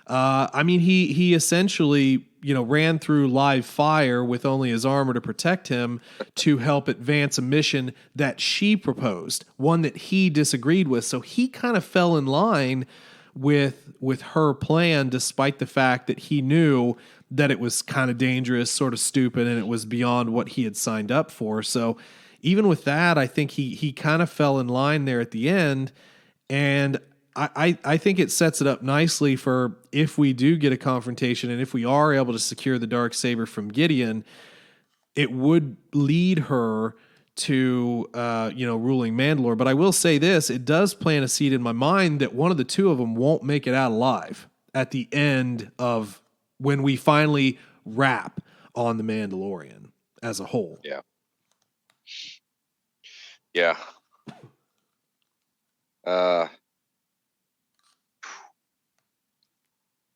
I mean, he essentially, ran through live fire with only his armor to protect him to help advance a mission that she proposed, one that he disagreed with. So he kind of fell in line with her plan, despite the fact that he knew that it was kind of dangerous, sort of stupid, and it was beyond what he had signed up for. So even with that, I think he kind of fell in line there at the end. And I think it sets it up nicely for if we do get a confrontation and if we are able to secure the Darksaber from Gideon, it would lead her to, ruling Mandalore. But I will say this, it does plant a seed in my mind that one of the two of them won't make it out alive at the end of when we finally wrap on the Mandalorian as a whole. Yeah. Yeah.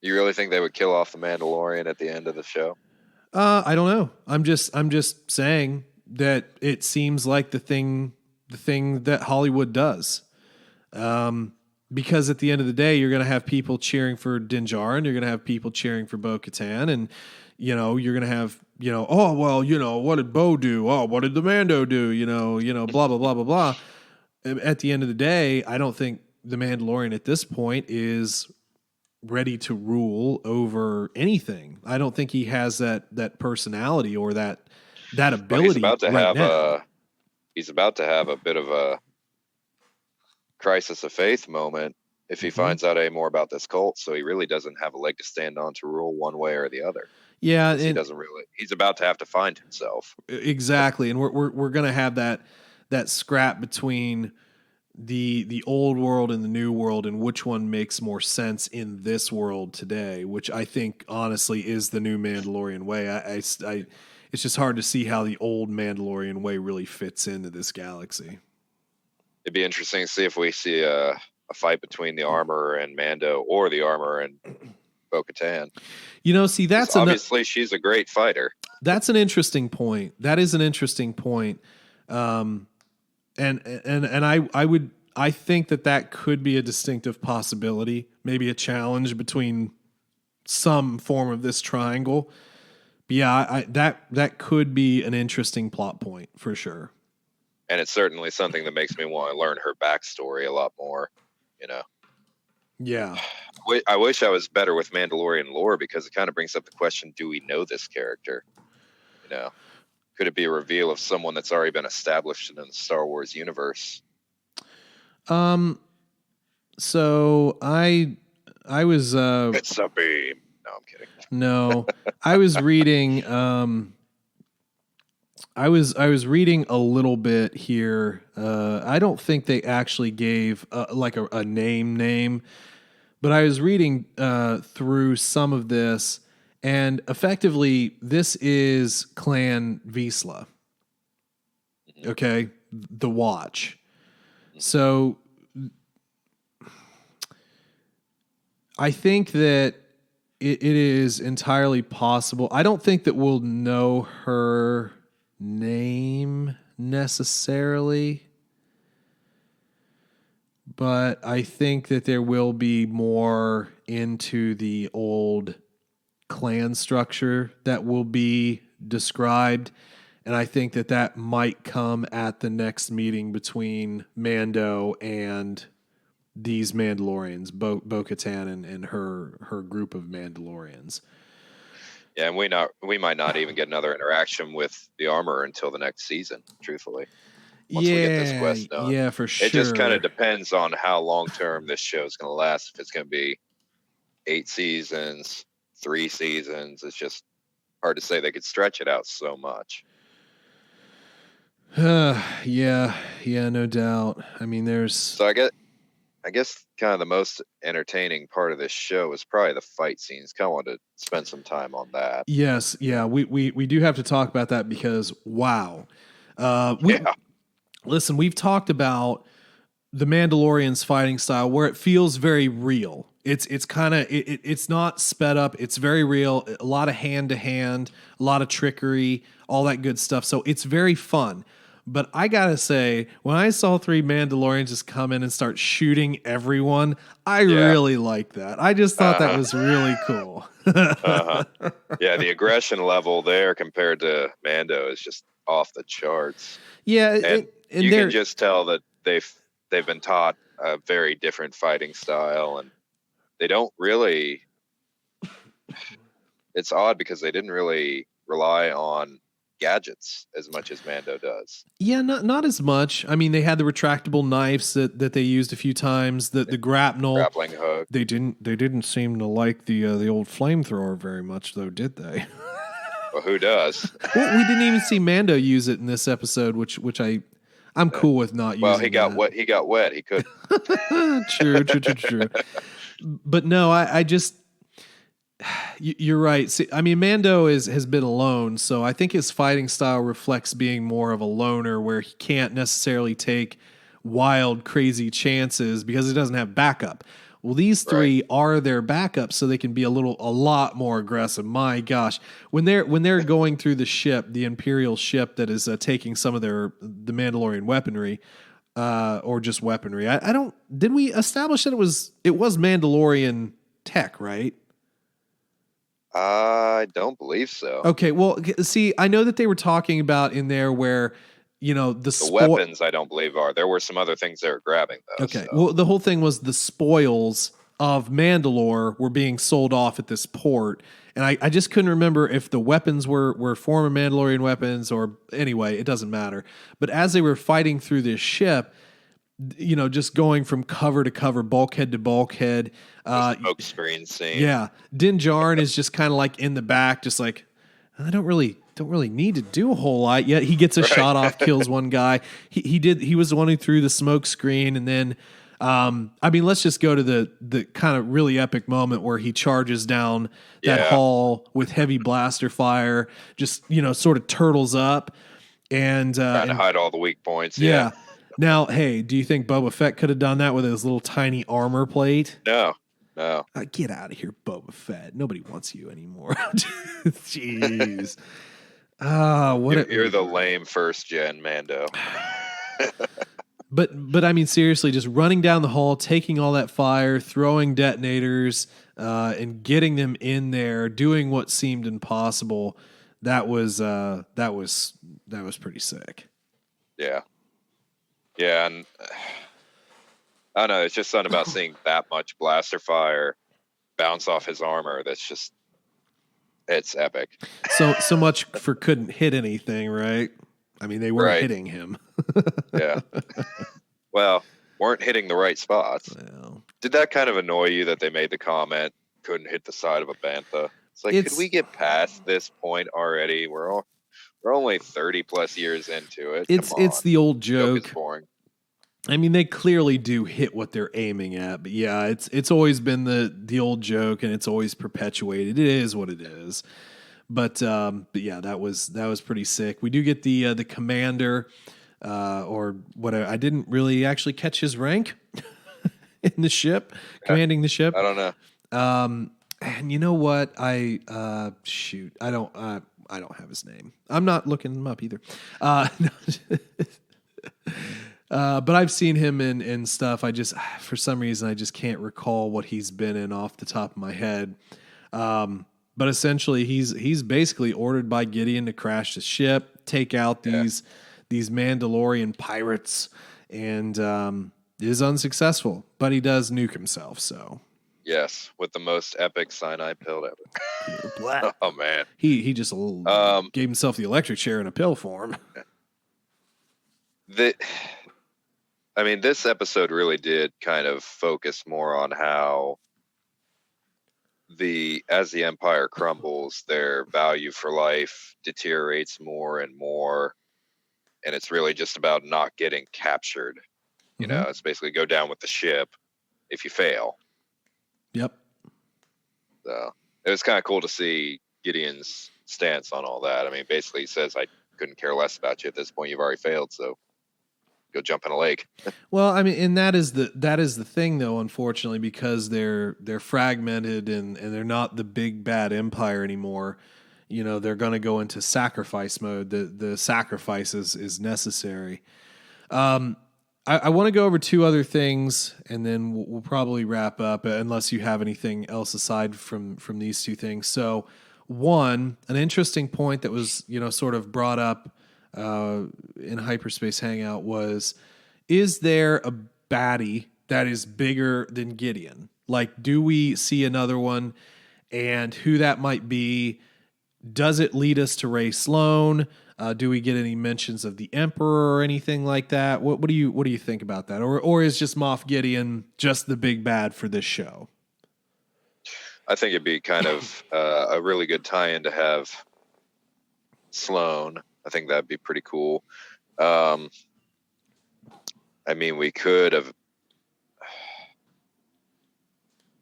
You really think they would kill off the Mandalorian at the end of the show? I don't know. I'm just saying that it seems like the thing that Hollywood does. Because at the end of the day, you're going to have people cheering for Din Djarin, you're going to have people cheering for Bo-Katan, and you're going to have, oh well, what did Bo do? Oh, what did the Mando do? Blah blah blah blah blah. At the end of the day, I don't think the Mandalorian at this point is ready to rule over anything. I don't think he has that personality or that ability. Well, he's about to have a bit of a crisis of faith moment if he finds out any more about this cult. So he really doesn't have a leg to stand on to rule one way or the other. Yeah, he doesn't really. He's about to have to find himself. Exactly, and we're going to have that scrap between the old world and the new world, and which one makes more sense in this world today, which I think honestly is the new Mandalorian way. I it's just hard to see how the old Mandalorian way really fits into this galaxy. It'd be interesting to see if we see a fight between the Armorer and Mando, or the Armorer and Bo-Katan. See, that's obviously she's a great fighter. That's an interesting point. That is an interesting point. And I think that could be a distinctive possibility, maybe a challenge between some form of this triangle. But yeah, that could be an interesting plot point for sure. And it's certainly something that makes me want to learn her backstory a lot more, Yeah. I wish I was better with Mandalorian lore, because it kind of brings up the question, do we know this character? Could it be a reveal of someone that's already been established in the Star Wars universe? So I was it's a beam. No, I'm kidding. No, I was reading I was reading a little bit here. I don't think they actually gave like a name, but I was reading through some of this, and effectively this is Clan Vizsla. Okay, the Watch. So I think that it is entirely possible. I don't think that we'll know her name necessarily, but I think that there will be more into the old clan structure that will be described. And I think that might come at the next meeting between Mando and these Mandalorians, Bo-Katan and her group of Mandalorians. Yeah, and we might not even get another interaction with the Armorer until the next season, truthfully. Once we get this quest done. Yeah, for sure. It just kind of depends on how long-term this show is going to last. If it's going to be 8 seasons, 3 seasons, it's just hard to say. They could stretch it out so much. Yeah, no doubt. I mean, So I guess kind of the most entertaining part of this show is probably the fight scenes. Kind of want to spend some time on that. Yes, yeah, we do have to talk about that because wow. Listen, we've talked about the Mandalorian's fighting style where it feels very real. It's kind of it's not sped up. It's very real. A lot of hand to hand, a lot of trickery, all that good stuff. So it's very fun. But I gotta say, when I saw 3 Mandalorians just come in and start shooting everyone, I really liked that. I just thought that was really cool. Yeah, the aggression level there compared to Mando is just off the charts. Yeah, and you can just tell that they've been taught a very different fighting style, and they don't really. It's odd because they didn't really rely on gadgets as much as Mando does. Yeah, not as much. I mean, they had the retractable knives that they used a few times. The grappling hook. They didn't seem to like the old flamethrower very much, though, did they? Well, who does? Well, we didn't even see Mando use it in this episode, which I'm cool with not using. Well, he got wet. He got wet. He could. True. But no, I just. You're right. See, I mean, Mando has been alone, so I think his fighting style reflects being more of a loner, where he can't necessarily take wild, crazy chances because he doesn't have backup. Well, these 3 are their backup, so they can be a lot more aggressive. My gosh, when they're going through the ship, the Imperial ship that is taking some of the Mandalorian weaponry, or just weaponry. Did we establish that it was Mandalorian tech, right? I don't believe so. Okay, well, see, I know that they were talking about in there where, the weapons, I don't believe are. There were some other things they were grabbing, though. Okay, well, the whole thing was the spoils of Mandalore were being sold off at this port, and I just couldn't remember if the weapons were former Mandalorian weapons or anyway, it doesn't matter. But as they were fighting through this ship, just going from cover to cover, bulkhead to bulkhead. Smoke screen scene. Yeah. Din Djarin is just kind of like in the back, just like, I don't really need to do a whole lot yet. He gets a shot off, kills one guy. He was the one who threw the smoke screen. And then, let's just go to the kind of really epic moment where he charges down that hall with heavy blaster fire, just, sort of turtles up and, trying to hide all the weak points. Yeah. Now, hey, do you think Boba Fett could have done that with his little tiny armor plate? No. Get out of here, Boba Fett. Nobody wants you anymore. Jeez. You're the lame first gen Mando. But I mean, seriously, just running down the hall, taking all that fire, throwing detonators, and getting them in there, doing what seemed impossible. That was pretty sick. Yeah. Yeah, and I don't know, it's just something about seeing that much blaster fire bounce off his armor that's just, it's epic. So much for couldn't hit anything, right? I mean, they weren't hitting him. Yeah. Well, weren't hitting the right spots. Well, did that kind of annoy you that they made the comment, couldn't hit the side of a bantha? It's like, could we get past this point already? We're only 30 plus years into it. It's the old joke. It's boring. I mean, they clearly do hit what they're aiming at, but yeah, it's always been the old joke, and it's always perpetuated. It is what it is. But yeah, that was pretty sick. We do get the commander, or whatever. I didn't really actually catch his rank in the ship, commanding the ship. I don't know. And you know what? I don't have his name. I'm not looking him up either. But I've seen him in stuff. I just, for some reason, I just can't recall what he's been in off the top of my head. But essentially, he's basically ordered by Gideon to crash the ship, take out these Mandalorian pirates, and is unsuccessful. But he does nuke himself. So yes, with the most epic cyanide pill ever. Oh man, he just gave himself the electric chair in a pill form. This episode really did kind of focus more on how as the Empire crumbles, their value for life deteriorates more and more, and it's really just about not getting captured. You know, it's basically go down with the ship if you fail. Yep. So it was kind of cool to see Gideon's stance on all that. I mean, basically he says, I couldn't care less about you at this point. You've already failed, so go jump in a lake. Well, I mean, and that is the thing, though, unfortunately, because they're fragmented and they're not the big bad empire anymore. they're going to go into sacrifice mode. The sacrifice is necessary. I want to go over two other things, and then we'll probably wrap up, unless you have anything else aside from these two things. So, one, an interesting point that was sort of brought up in Hyperspace Hangout was: is there a baddie that is bigger than Gideon? Like, do we see another one, and who that might be? Does it lead us to Rey Sloane? Do we get any mentions of the Emperor or anything like that? What do you think about that? Or is just Moff Gideon just the big bad for this show? I think it'd be kind of a really good tie-in to have Sloane. I think that'd be pretty cool. I mean, we could have.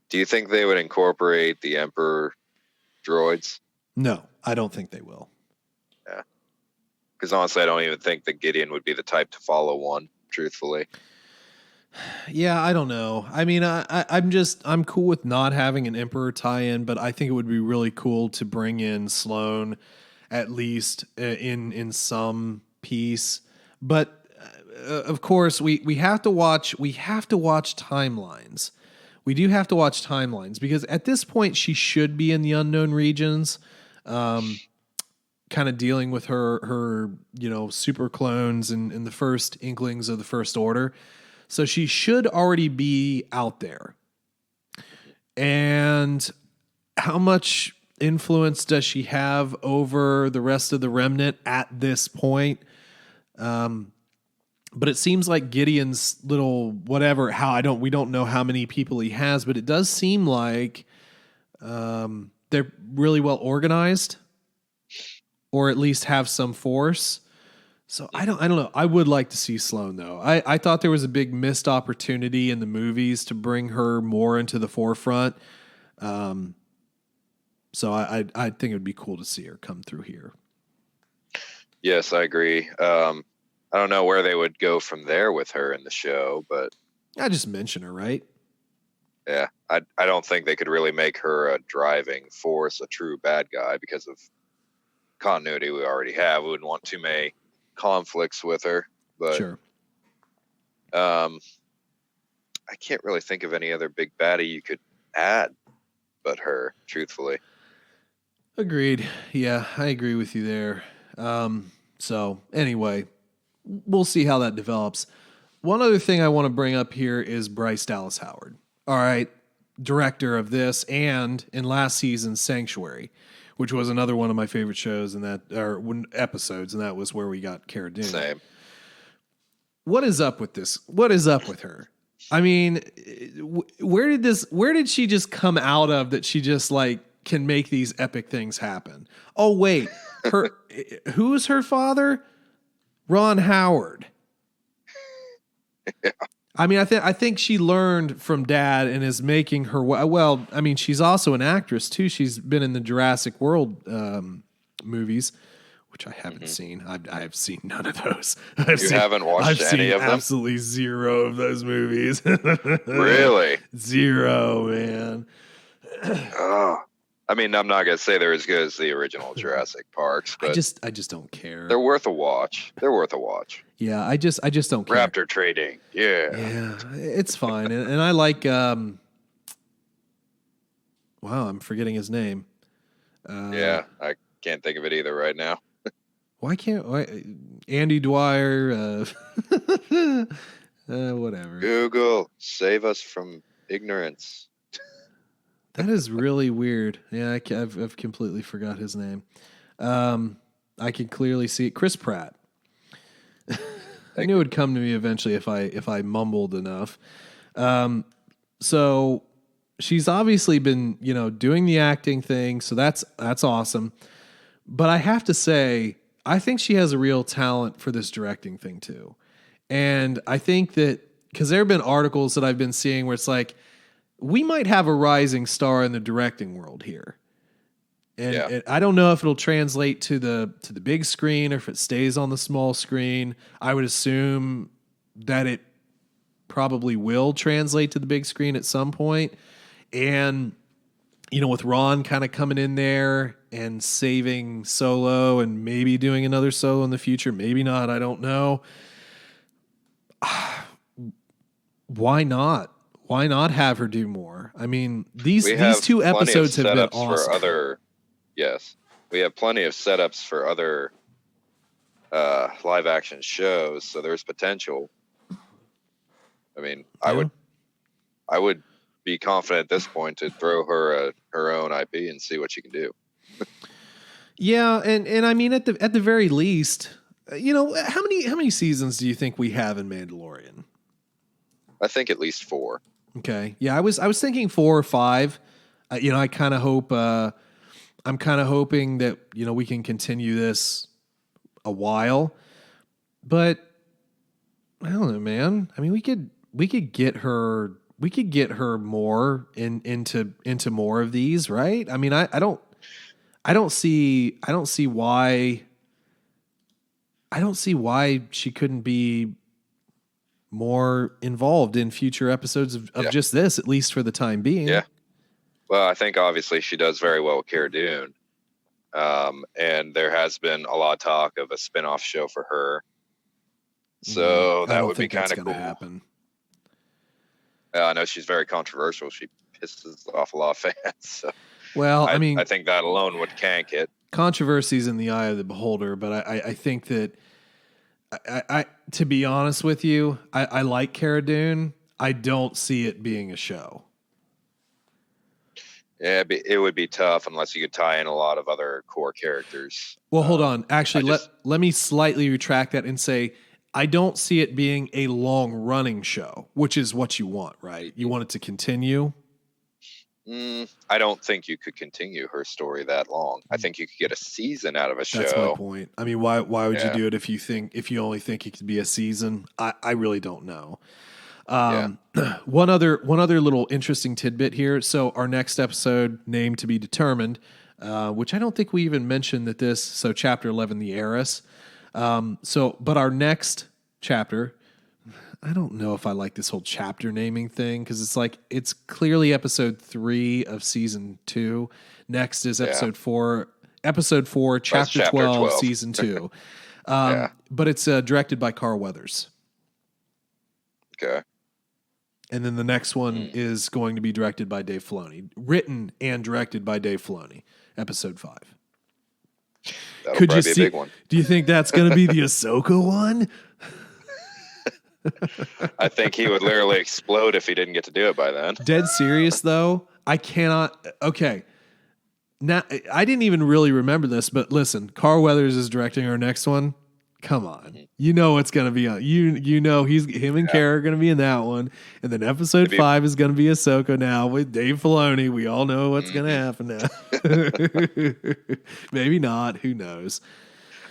Do you think they would incorporate the Emperor droids? No, I don't think they will. Yeah. Because honestly, I don't even think that Gideon would be the type to follow one, truthfully. Yeah, I don't know. I mean, I'm cool with not having an Emperor tie-in, but I think it would be really cool to bring in Sloane, at least in some piece. But of course, we have to watch timelines. We do have to watch timelines, because at this point she should be in the unknown regions, kind of dealing with her super clones and the first inklings of the First Order. So she should already be out there. And how much influence does she have over the rest of the remnant at this point? But it seems like Gideon's little whatever, we don't know how many people he has, but it does seem like they're really well organized, or at least have some force. So I don't know. I would like to see Sloane, though. I thought there was a big missed opportunity in the movies to bring her more into the forefront. So I think it would be cool to see her come through here. Yes, I agree. I don't know where they would go from there with her in the show, but I just mention her, right? Yeah, I don't think they could really make her a driving force, a true bad guy, because of continuity we already have. We wouldn't want too many conflicts with her, but sure. I can't really think of any other big baddie you could add but her, truthfully. Agreed. Yeah, I agree with you there. So anyway, we'll see how that develops. One other thing I want to bring up here is Bryce Dallas Howard. All right, director of this and in last season's Sanctuary, which was another one of my favorite shows episodes, and that was where we got Cara Dune. Same. What is up with this? What is up with her? I mean, where did she just come out of that she just like can make these epic things happen? Oh wait, who's her father? Ron Howard. Yeah. I mean, I think she learned from Dad and is making her well. I mean, she's also an actress too. She's been in the Jurassic World movies, which I haven't seen. I have seen none of those. Haven't watched any of them? Absolutely zero of those movies. Really? Zero, man. Oh. I mean, I'm not gonna say they're as good as the original Jurassic Parks, but I just don't care. They're worth a watch. Yeah, I just don't care. Raptor trading. Yeah. Yeah, it's fine. And I like wow, I'm forgetting his name. Yeah, I can't think of it either right now. Andy Dwyer, whatever. Google, save us from ignorance. That is really weird. Yeah, I've completely forgot his name. I can clearly see it. Chris Pratt. I knew it would come to me eventually if I mumbled enough. So she's obviously been, doing the acting thing, so that's awesome. But I have to say, I think she has a real talent for this directing thing too. And I think that because there have been articles that I've been seeing where it's like, we might have a rising star in the directing world here. And I don't know if it'll translate to the big screen or if it stays on the small screen. I would assume that it probably will translate to the big screen at some point. And with Ron kind of coming in there and saving Solo and maybe doing another Solo in the future, maybe not, I don't know. Why not? Why not have her do more? I mean, these two episodes have been awesome. We have plenty of setups for other live action shows, so there's potential. I mean, yeah. I would be confident at this point to throw her her own IP and see what she can do. Yeah, and I mean at the very least, how many seasons do you think we have in Mandalorian? I think at least 4. Okay. Yeah, I was thinking 4 or 5. I kind of hope I'm kind of hoping that we can continue this a while. But I don't know, man. I mean, we could get her more into more of these, right? I mean, I don't see why she couldn't be more involved in future episodes of just this, at least for the time being. Yeah. Well, I think obviously she does very well with Cara Dune. And there has been a lot of talk of a spin-off show for her. So that would be kind of cool. Happen. I know she's very controversial. She pisses off a lot of fans. So well, I mean, I think that alone would cank it. Controversy's in the eye of the beholder, but I think that I to be honest with you, I like Cara Dune. I don't see it being a show. Yeah, it would be tough unless you could tie in a lot of other core characters. Well, hold on. Actually, let me slightly retract that and say I don't see it being a long-running show, which is what you want, right? You want it to continue? I don't think you could continue her story that long. I think you could get a season out of a show. That's my point. I mean, why would you do it if you only think it could be a season? I really don't know. One other little interesting tidbit here. So our next episode, named to be determined, which I don't think we even mentioned that this. So chapter 11, the Heiress. But our next chapter, I don't know if I like this whole chapter naming thing because it's clearly episode 3 of season 2. Next is episode 4, chapter 12, season 2. But it's directed by Carl Weathers. Okay. And then the next one is going to be directed by Dave Filoni, written and directed by Dave Filoni. Episode 5. That'll probably be a big one. Do you think that's going to be the Ahsoka one? I think he would literally explode if he didn't get to do it by then. Dead serious, though. I cannot. Okay. Now, I didn't even really remember this, but listen, Carl Weathers is directing our next one. Come on. You know it's going to be on. You know him and Cara are going to be in that one. And then episode 5 is going to be Ahsoka now with Dave Filoni. We all know what's going to happen now. Maybe not. Who knows?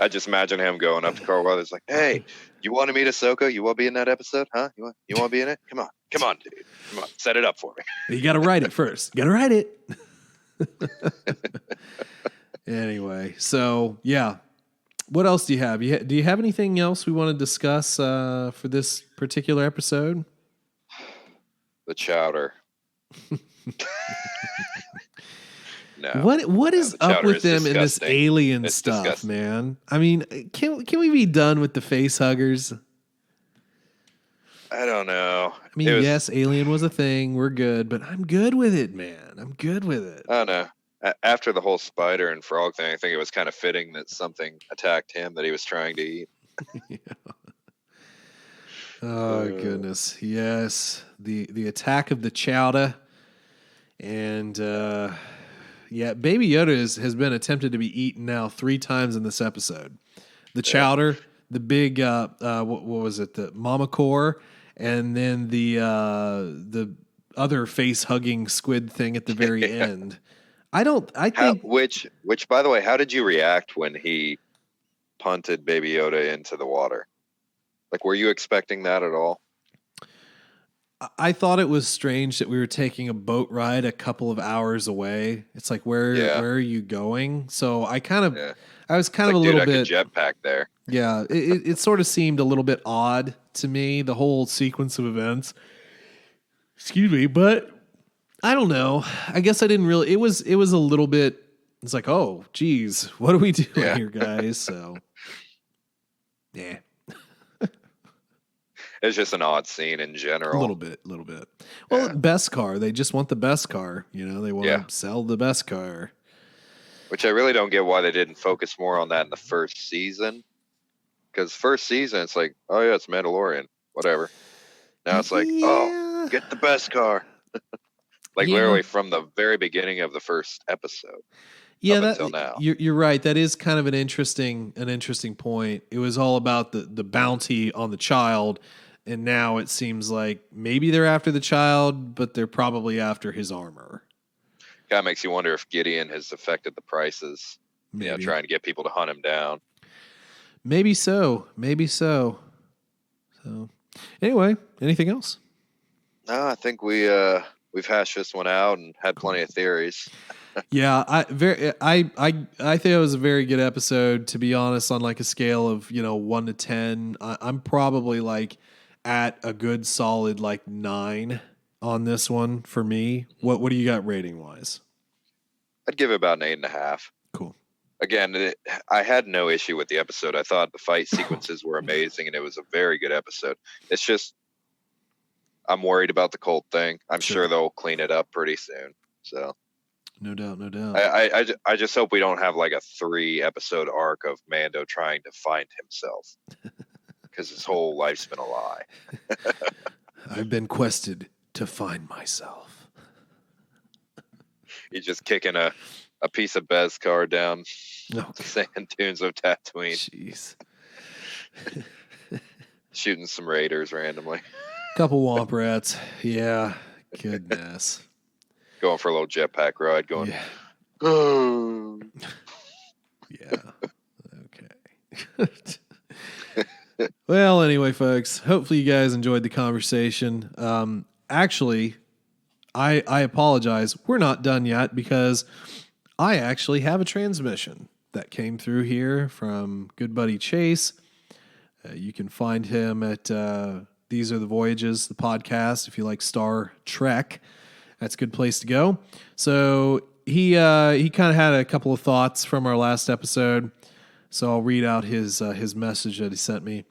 I just imagine him going up to Carl Weathers like, hey, you want to meet Ahsoka? You want to be in that episode? Huh? You want to be in it? Come on, dude. Come on. Set it up for me. You got to write it first. You got to write it. Anyway, so yeah. What else do you have? Do you have anything else we want to discuss for this particular episode? The chowder. No. What is up with them in this alien stuff, disgusting. Man? I mean, can we be done with the face huggers? I don't know. I mean, yes, alien was a thing. We're good, but I'm good with it, man. I'm good with it. I don't know. After the whole spider and frog thing, I think it was kind of fitting that something attacked him that he was trying to eat. Yeah. Oh, goodness. Yes. The attack of the chowder. And, Baby Yoda has been attempted to be eaten now 3 times in this episode. The chowder, the big, what was it? The mama core, and then the other face-hugging squid thing at the very end. Which, by the way, how did you react when he punted Baby Yoda into the water? Like, were you expecting that at all? I thought it was strange that we were taking a boat ride a couple of hours away. It's like, where are you going? So I was kind of a little bit jetpack there. Yeah, it sort of seemed a little bit odd to me, the whole sequence of events. Excuse me, but I don't know. I guess I didn't really. It was a little bit. It's like, oh, geez, what are we doing here, guys? So, yeah. It's just an odd scene in general. A little bit. Well, best car. They just want the best car. You know, they want to sell the best car. Which I really don't get why they didn't focus more on that in the first season. Because first season, it's like, oh yeah, it's Mandalorian, whatever. Now it's like, oh, get the best car. Like literally from the very beginning of the first episode. Yeah, until now. You're right. That is kind of an interesting point. It was all about the bounty on the child, and now it seems like maybe they're after the child, but they're probably after his armor. Kind of makes you wonder if Gideon has affected the prices. Maybe. You know, trying to get people to hunt him down. Maybe so. So anyway, anything else? No, I think we've hashed this one out and had plenty of theories. Yeah, I think it was a very good episode, to be honest. On like a scale of 1 to 10, I'm probably like at a good solid like 9 on this one for me. What do you got rating wise? I'd give it about an 8.5. Cool. Again, I had no issue with the episode. I thought the fight sequences were amazing, and it was a very good episode. It's just I'm worried about the cult thing. I'm sure they'll clean it up pretty soon. So. No doubt. I just hope we don't have like a 3-episode arc of Mando trying to find himself, because his whole life's been a lie. I've been quested to find myself. He's just kicking a piece of Beskar down the sand dunes of Tatooine. Jeez. Shooting some raiders randomly. Couple womp rats. Yeah. Goodness. Going for a little jetpack ride. Going. Yeah. Oh. Yeah. Okay. Well, anyway, folks, hopefully you guys enjoyed the conversation. Actually, I apologize. We're not done yet, because I actually have a transmission that came through here from good buddy Chase. You can find him at These Are the Voyages, the podcast, if you like Star Trek. That's a good place to go. So he kind of had a couple of thoughts from our last episode. So I'll read out his message that he sent me.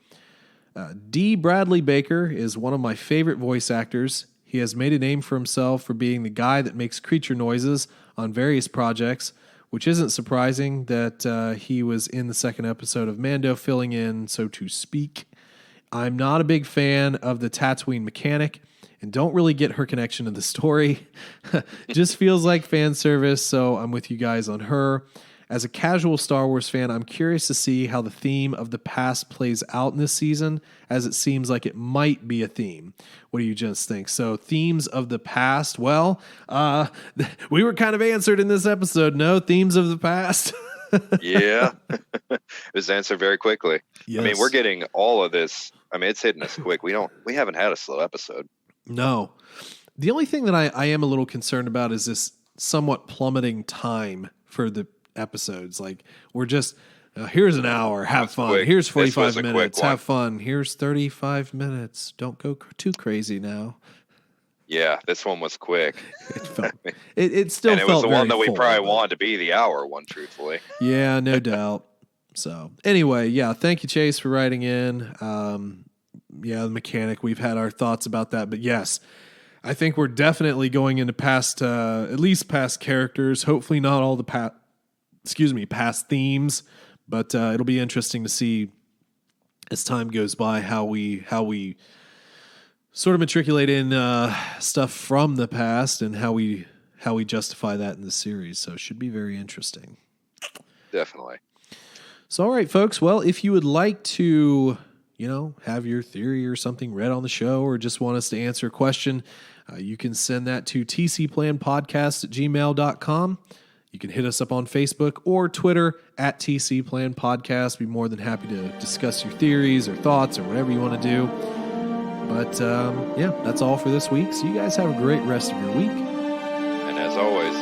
D. Bradley Baker is one of my favorite voice actors. He has made a name for himself for being the guy that makes creature noises on various projects, which isn't surprising that he was in the second episode of Mando filling in, so to speak. I'm not a big fan of the Tatooine mechanic and don't really get her connection to the story. Just feels like fan service, so I'm with you guys on her. As a casual Star Wars fan, I'm curious to see how the theme of the past plays out in this season, as it seems like it might be a theme. What do you just think? So, themes of the past, well, we were kind of answered in this episode. No themes of the past. Yeah. It was answered very quickly. Yes. I mean, we're getting all of this. I mean, it's hitting us quick. We haven't had a slow episode. No. The only thing that I am a little concerned about is this somewhat plummeting time for the episodes. Like, we're just, here's an hour, have fun. Quick. Here's 45 minutes, have fun. Here's 35 minutes. Don't go too crazy now. Yeah, this one was quick. It still felt very full. And it was the one that we probably wanted to be the hour one, truthfully. Yeah, no doubt. So, anyway, yeah, thank you, Chase, for writing in. The mechanic, we've had our thoughts about that. But yes, I think we're definitely going into past, at least past characters. Hopefully not all the past themes. But it'll be interesting to see as time goes by how we sort of matriculate in stuff from the past and how we justify that in the series. So it should be very interesting. Definitely. So, all right, folks. Well, if you would like to, have your theory or something read on the show, or just want us to answer a question, you can send that to tcplanpodcast@gmail.com. You can hit us up on Facebook or Twitter at tcplanpodcast. Be more than happy to discuss your theories or thoughts or whatever you want to do. But, that's all for this week. So you guys have a great rest of your week. And as always,